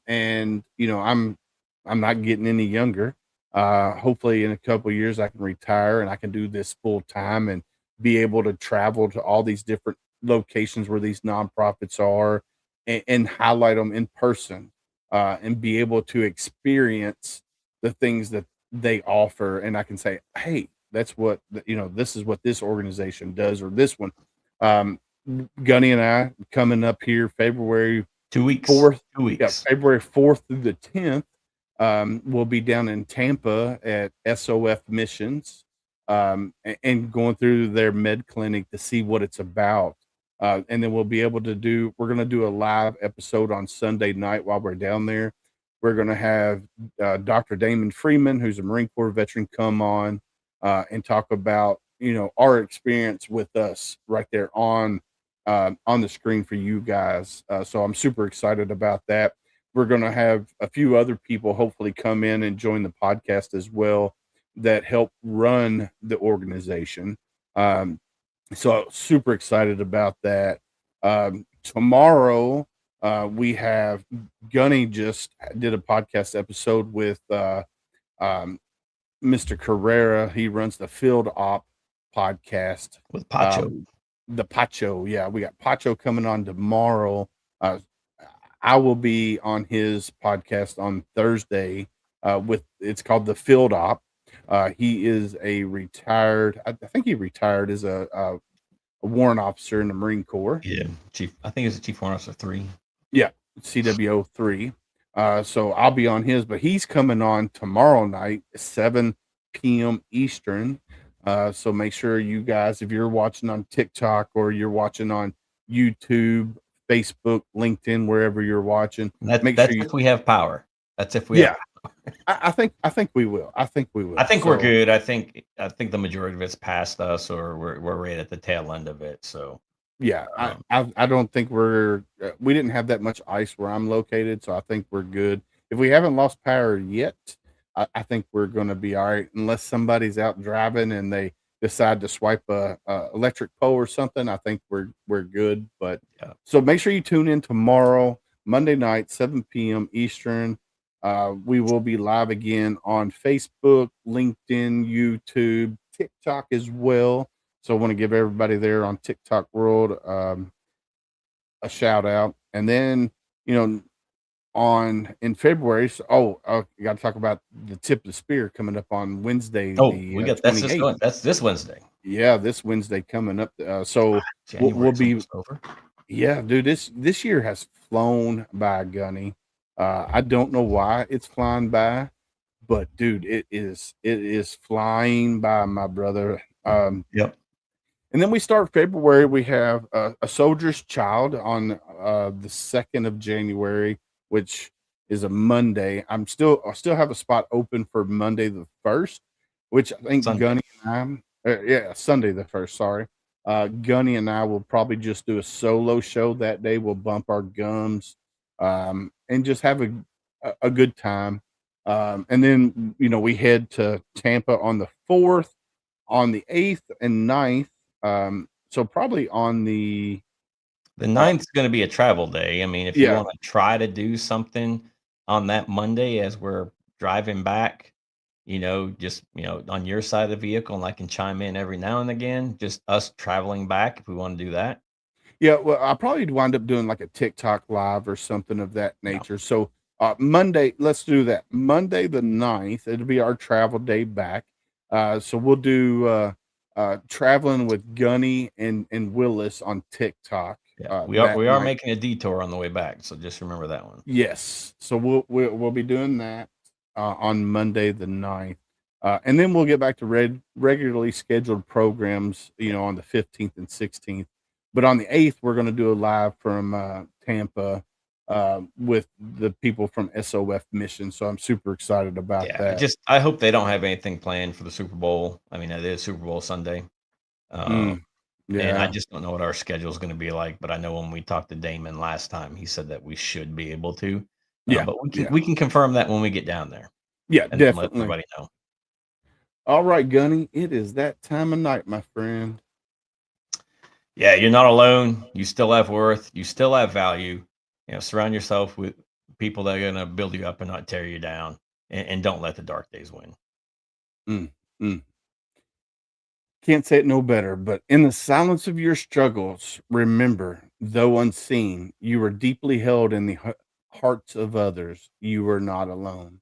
And I'm not getting any younger. Hopefully in a couple of years I can retire and I can do this full time and be able to travel to all these different locations where these nonprofits are and highlight them in person, and be able to experience the things that they offer. And I can say, hey, that's what, this is what this organization does, or this one. Um, Gunny and I coming up here February 2 weeks. 4th. 2 weeks. Yeah, February 4th through the 10th. We'll be down in Tampa at SOF Missions, and going through their med clinic to see what it's about. And then we're going to do a live episode on Sunday night while we're down there. We're going to have Dr. Damon Freeman, who's a Marine Corps veteran, come on and talk about, our experience with us right there on the screen for you guys. So I'm super excited about that. We're going to have a few other people hopefully come in and join the podcast as well that help run the organization. So super excited about that. Tomorrow, we have Gunny just did a podcast episode with Mr. Carrera. He runs the Field Op podcast With Pacho. The Pacho. Yeah, we got Pacho coming on tomorrow. I will be on his podcast on Thursday. It's called the Field Op. He is a retired. I think he retired as a warrant officer in the Marine Corps. Yeah, chief. I think it's a chief warrant officer 3. Yeah, CWO 3. So I'll be on his, but he's coming on tomorrow night, 7 p.m. Eastern. So make sure you guys, if you're watching on TikTok or you're watching on YouTube, Facebook, LinkedIn, wherever you're watching, That's sure if we have power. That's if we have I think we will. I think we will. I think we're good. I think the majority of it's past us, or we're right at the tail end of it. So yeah, I don't think we didn't have that much ice where I'm located, so I think we're good. If we haven't lost power yet, I think we're going to be all right, unless somebody's out driving and they decide to swipe a electric pole or something. I think we're good. But yeah. So make sure you tune in tomorrow, Monday night, 7 p.m. Eastern. We will be live again on Facebook, LinkedIn, YouTube, TikTok as well. So I want to give everybody there on TikTok world a shout out. And then, in February, so you got to talk about the Tip of the Spear coming up on Wednesday. We got that's this Wednesday. Yeah, this Wednesday coming up. So we'll be over. Yeah, dude, this year has flown by, Gunny. I don't know why it's flying by, but dude, it is flying by, my brother. Yep. And then we start February. We have a Soldier's Child on the 2nd of January, which is a Monday. I still have a spot open for Monday the 1st, which I think Sunday. Gunny and I, Sunday the 1st. Sorry, Gunny and I will probably just do a solo show that day. We'll bump our gums, and just have a good time. And then we head to Tampa on the 4th, on the 8th and 9th. So probably on the 9th is going to be a travel day. I mean, if you want to try to do something on that Monday as we're driving back, just, on your side of the vehicle, and I can chime in every now and again, just us traveling back if we want to do that. Yeah, well, I'll probably wind up doing like a TikTok live or something of that Yeah. nature. So Monday, let's do that. Monday the 9th, it'll be our travel day back. So we'll do traveling with Gunny and Willis on TikTok. Yeah. That We are night. making a detour on the way back. So just remember that one. Yes. So we'll be doing that on Monday the 9th. And then we'll get back to regularly scheduled programs, on the 15th and 16th. But on the 8th, we're going to do a live from Tampa with the people from SOF Mission. So I'm super excited about Yeah. that. I hope they don't have anything planned for the Super Bowl. I mean, it is Super Bowl Sunday. Mm, And I yeah. just don't know what our schedule is going to be like. But I know when we talked to Damon last time, he said that we should be able to. Yeah. But Yeah. we can confirm that when we get down there Yeah, and then let definitely. everybody know. All right, Gunny. It is that time of night, my friend. Yeah, you're not alone. You still have worth. You still have value. Surround yourself with people that are going to build you up and not tear you down. And don't let the dark days win. Mm, mm. Can't say it no better, but in the silence of your struggles, remember, though unseen, you are deeply held in the hearts of others. You are not alone.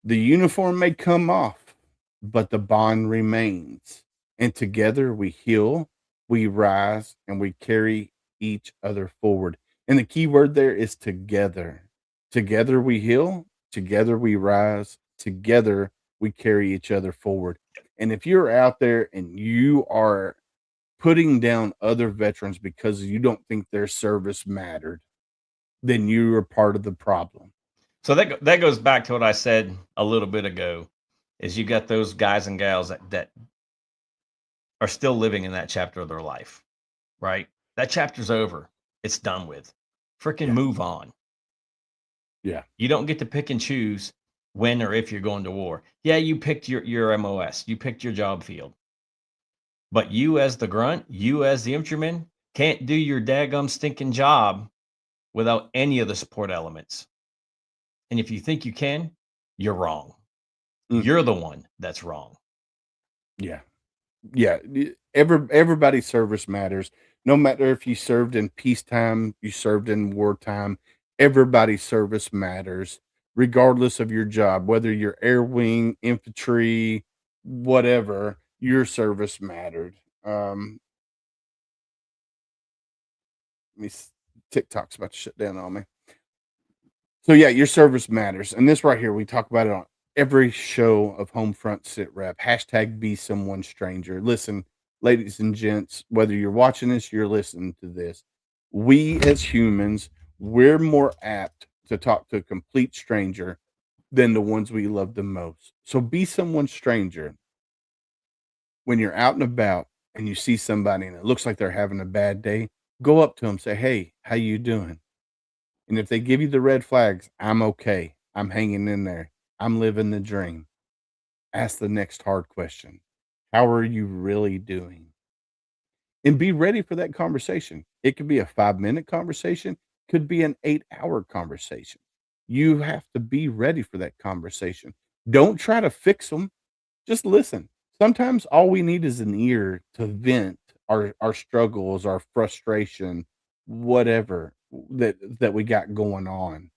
The uniform may come off, but the bond remains. And together we heal, we rise, and we carry each other forward. And the key word there is together. Together we heal, together we rise, together we carry each other forward. And if you're out there and you are putting down other veterans because you don't think their service mattered, then you are part of the problem. So that goes back to what I said a little bit ago, is you got those guys and gals that are still living in that chapter of their life, right? That chapter's over. It's done with. Freaking Yeah. move on. Yeah. You don't get to pick and choose when or if you're going to war. Yeah, you picked your MOS. You picked your job field. But you as the grunt, you as the infantryman, can't do your daggum stinking job without any of the support elements. And if you think you can, you're wrong. You're the one that's wrong. Yeah. Yeah. Everybody's service matters. No matter if you served in peacetime, you served in wartime, everybody's service matters, regardless of your job, whether you're air wing, infantry, whatever, your service mattered. TikTok's about to shut down on me. So yeah, your service matters. And this right here, we talk about it on every show of Homefront Sit Rep. Hashtag be someone stranger. Listen, ladies and gents, whether you're watching this, you're listening to this. We as humans, we're more apt to talk to a complete stranger than the ones we love the most. So be someone stranger. When you're out and about and you see somebody and it looks like they're having a bad day, go up to them, say, "Hey, how you doing?" And if they give you the red flags, I'm okay. I'm hanging in there. I'm living the dream. Ask the next hard question. How are you really doing? And be ready for that conversation. It could be a 5-minute conversation, could be an 8-hour conversation. You have to be ready for that conversation. Don't try to fix them. Just listen. Sometimes all we need is an ear to vent our struggles, our frustration, whatever that we got going on.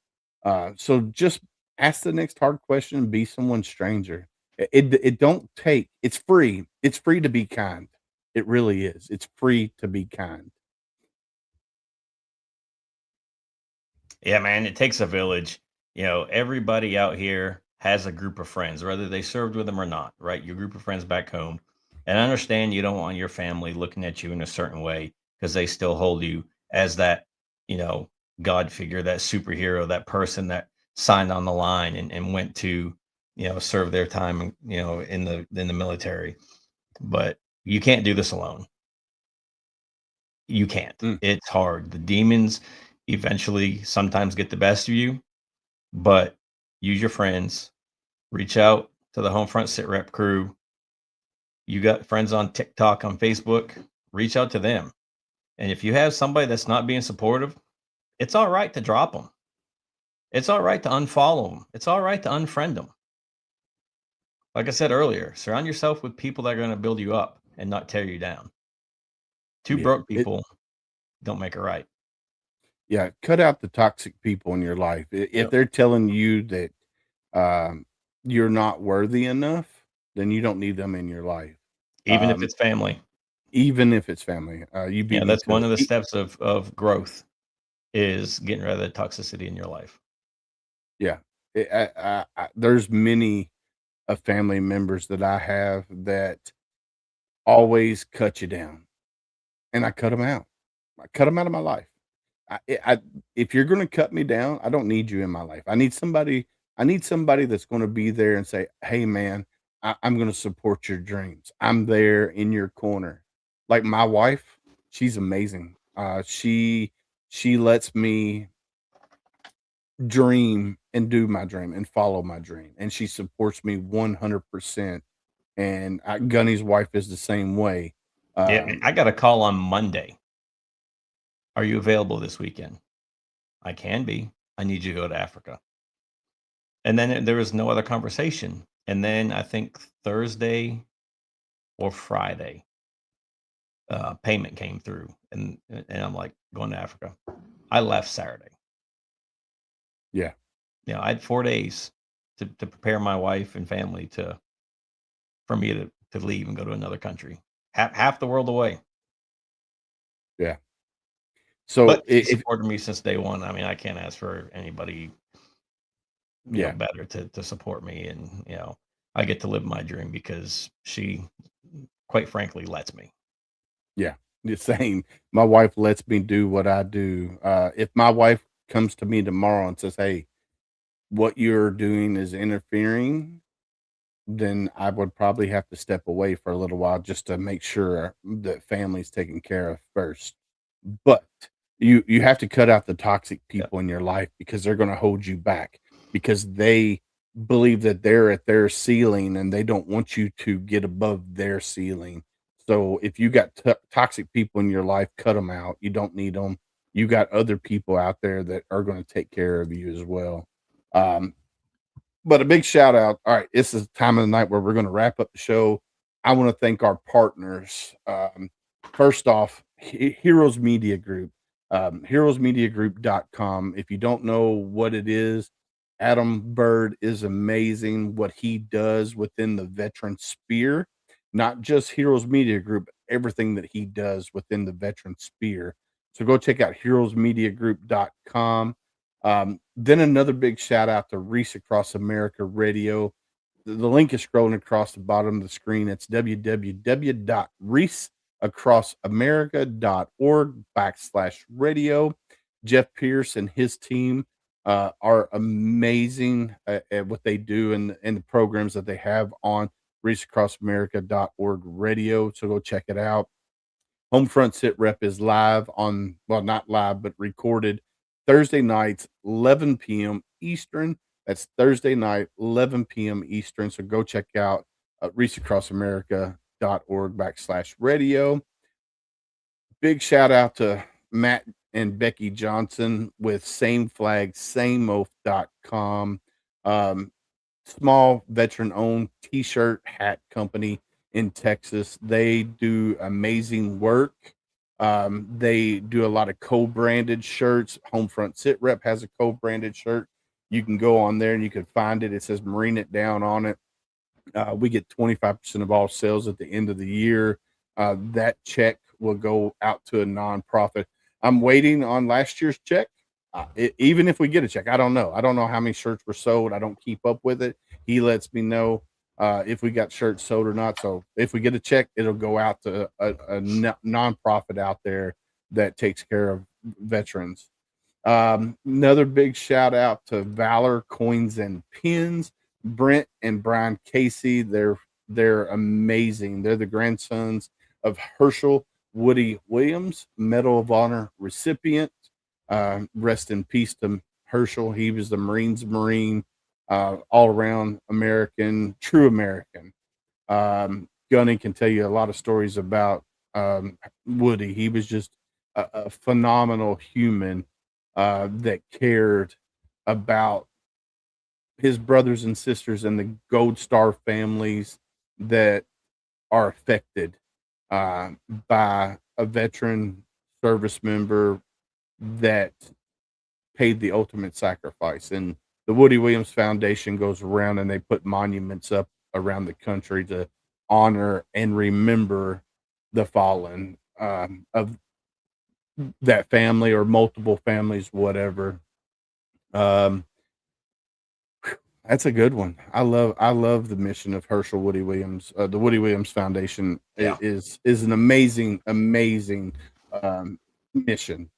So just ask the next hard question, be someone stranger. It don't take, it's free. It's free to be kind. It really is. It's free to be kind. Yeah, man, it takes a village. Everybody out here has a group of friends, whether they served with them or not, right? Your group of friends back home. And I understand you don't want your family looking at you in a certain way because they still hold you as that, God figure, that superhero, that person that signed on the line and went to, serve their time, in the military. But you can't do this alone. You can't. Mm. It's hard. The demons eventually sometimes get the best of you, but use your friends. Reach out to the Homefront Sit Rep crew. You got friends on TikTok, on Facebook. Reach out to them. And if you have somebody that's not being supportive, it's all right to drop them. It's all right to unfollow them. It's all right to unfriend them. Like I said earlier, surround yourself with people that are going to build you up and not tear you down. Two Yeah, broke people don't make it right. yeah, cut out the toxic people in your life. If Yep. they're telling you that you're not worthy enough, then you don't need them in your life. Even if it's family. Even if it's family. You beat Yeah, me that's to one of the it. steps of growth is getting rid of the toxicity in your life. Yeah, there's many family members that I have that always cut you down, and I cut them out. I cut them out of my life. I if you're gonna cut me down, I don't need you in my life. I need somebody that's gonna be there and say, "Hey, man, I'm gonna support your dreams. I'm there in your corner." Like my wife, she's amazing. She lets me dream and do my dream and follow my dream, and she supports me 100%. And Gunny's wife is the same way. Yeah, I got a call on Monday. Are you available this weekend? I can be. I need you to go to Africa. And then there was no other conversation. And then I think Thursday or Friday, payment came through, and I'm like, going to Africa. I left Saturday. Yeah. I had 4 days to prepare my wife and family for me to leave and go to another country, half the world away. Yeah. So But she if supported me since day one. I mean, I can't ask for anybody yeah, better to support me, and I get to live my dream because she, quite frankly, lets me. yeah, the same. My wife lets me do what I do. If my wife comes to me tomorrow and says, "Hey, what you're doing is interfering," then I would probably have to step away for a little while just to make sure that family's taken care of first. But you have to cut out the toxic Yeah. people in your life because they're going to hold you back because they believe that they're at their ceiling and they don't want you to get above their ceiling. So if you got toxic people in your life, cut them out. You don't need them. You got other people out there that are going to take care of you as well. Um, but a big shout out. All right, this is the time of the night where we're going to wrap up the show. I want to thank our partners. First off, Heroes Media Group, heroesmediagroup.com. If you don't know what it is, Adam Bird is amazing what he does within the veteran sphere, not just Heroes Media Group, everything that he does within the veteran sphere. So go check out heroesmediagroup.com. Then another big shout out to Reese Across America Radio. The link is scrolling across the bottom of the screen. It's www.reaseacrossamerica.org/radio. Jeff Pierce and his team are amazing at what they do and the programs that they have on reaseacrossamerica.org radio. So go check it out. Homefront Sit Rep is live on, well, not live, but recorded Thursday nights, 11 p.m. Eastern. That's Thursday night, 11 p.m. Eastern. So go check out reaseacrossamerica.org/radio. Big shout out to Matt and Becky Johnson with sameflagsameoath.com. Small veteran owned t-shirt hat company in Texas. They do amazing work. They do a lot of co-branded shirts. Homefront Sit Rep has a co-branded shirt. You can go on there and you can find it. It says Marine It Down on it. We get 25% of all sales at the end of the year. That check will go out to a nonprofit. I'm waiting on last year's check. Even if we get a check, I don't know. I don't know how many shirts were sold. I don't keep up with it. He lets me know if we got shirts sold or not. So if we get a check, it'll go out to a nonprofit out there that takes care of veterans. Another big shout out to Valor Coins and Pins. Brent and Brian Casey, they're amazing. They're the grandsons of Herschel Woody Williams, Medal of Honor recipient. Rest in peace to Herschel. He was the Marines Marine, all around American, true American. Gunny can tell you a lot of stories about Woody. He was just a phenomenal human that cared about his brothers and sisters and the Gold Star families that are affected by a veteran service member that paid the ultimate sacrifice. And the Woody Williams Foundation goes around and they put monuments up around the country to honor and remember the fallen of that family or multiple families, whatever. That's a good one. I love the mission of Herschel Woody Williams. The Woody Williams Foundation is an amazing mission.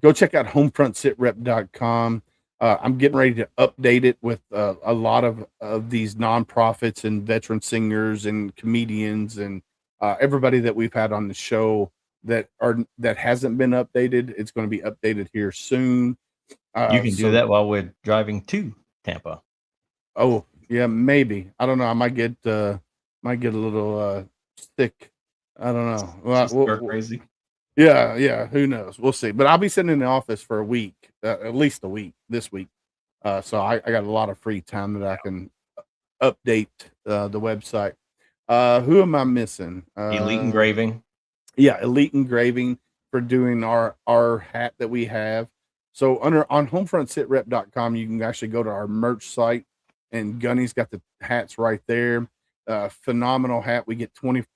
Go check out homefrontsitrep.com. I'm getting ready to update it with a lot of these nonprofits and veteran singers and comedians and everybody that we've had on the show that hasn't been updated. It's going to be updated here soon. You can do that while we're driving to Tampa. Oh yeah, maybe. I don't know. I might get a little sick. I don't know. Well, crazy. Yeah. Who knows? We'll see. But I'll be sitting in the office for a week, at least a week this week. So I got a lot of free time that I can update the website. Who am I missing? Elite Engraving. Yeah, Elite Engraving for doing our hat that we have. So on homefrontsitrep.com, you can actually go to our merch site, and Gunny's got the hats right there. Phenomenal hat. We get 20%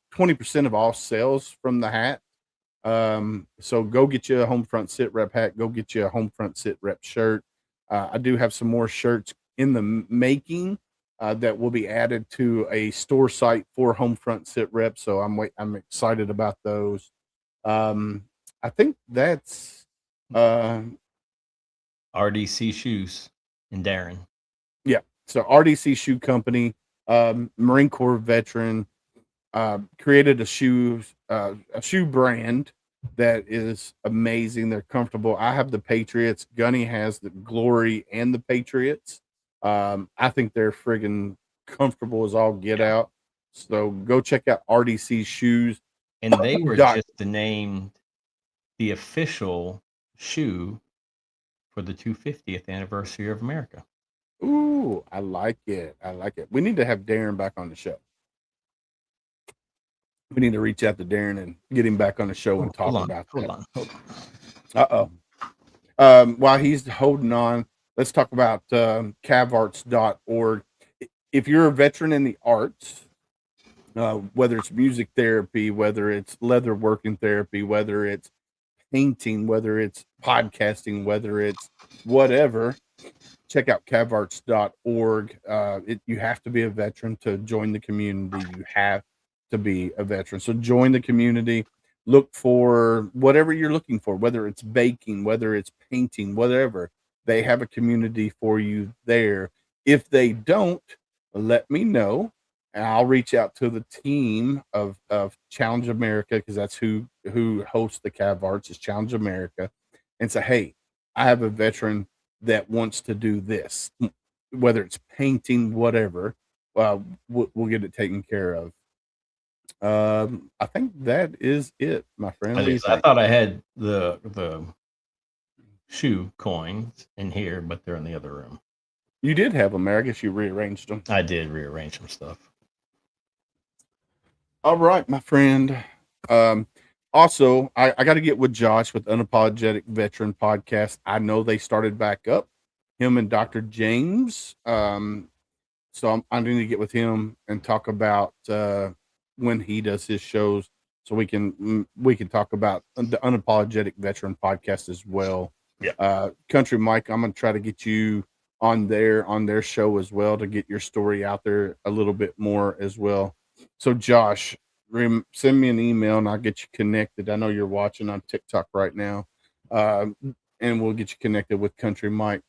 of all sales from the hat. So go get you a Homefront Sit Rep hat. Go get you a Homefront Sit Rep shirt. I do have some more shirts in the making that will be added to a store site for Homefront Sit Rep. So I'm excited about those. I think that's RDC Shoes in Darren. Yeah. So RDC Shoe Company, Marine Corps veteran, created a shoe brand that is amazing. They're comfortable. I have the Patriots. Gunny has the Glory and the Patriots. I think they're friggin' comfortable as all get out. So go check out RDC Shoes. And they were just named the official shoe for the 250th anniversary of America. Ooh, I like it. We need to have Darren back on the show. We need to reach out to Darren and get him back on the show and talk about that. Hold on. While he's holding on, let's talk about cavarts.org. If you're a veteran in the arts, whether it's music therapy, whether it's leather working therapy, whether it's painting, whether it's podcasting, whether it's whatever, check out cavarts.org. You have to be a veteran to join the community. You have to be a veteran. So join the community. Look for whatever you're looking for, whether it's baking, whether it's painting, whatever. They have a community for you there. If they don't, let me know, and I'll reach out to the team of Challenge America, because that's who hosts the Cavarts, is Challenge America, and say, hey, I have a veteran that wants to do this, whether it's painting, whatever. We'll get it taken care of. I think that is it, my friend. I thought I had the shoe coins in here, but they're in the other room. You did have them there. I guess you rearranged them. I did rearrange some stuff. All right, my friend. Also, I got to get with Josh with Unapologetic Veteran Podcast. I know they started back up, him and Dr. James. So I need to get with him and talk about when he does his shows, so we can talk about the Unapologetic Veteran Podcast as well. Yeah. Kountry Mike, I'm gonna try to get you on their show as well to get your story out there a little bit more as well. So Josh, send me an email and I'll get you connected. I know you're watching on TikTok right now, and we'll get you connected with Kountry Mike.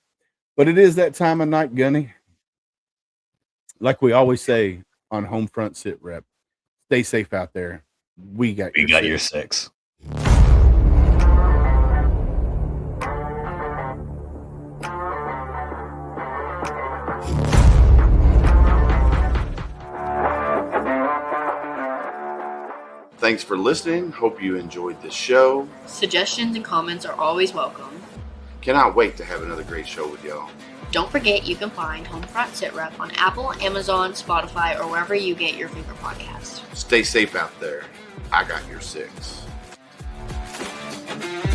But it is that time of night, Gunny. Like we always say on Homefront Sit Rep, stay safe out there. We got your six. Thanks for listening. Hope you enjoyed this show. Suggestions and comments are always welcome. Cannot wait to have another great show with y'all. Don't forget you can find Homefront Sit Rep on Apple, Amazon, Spotify, or wherever you get your favorite podcasts. Stay safe out there. I got your 6.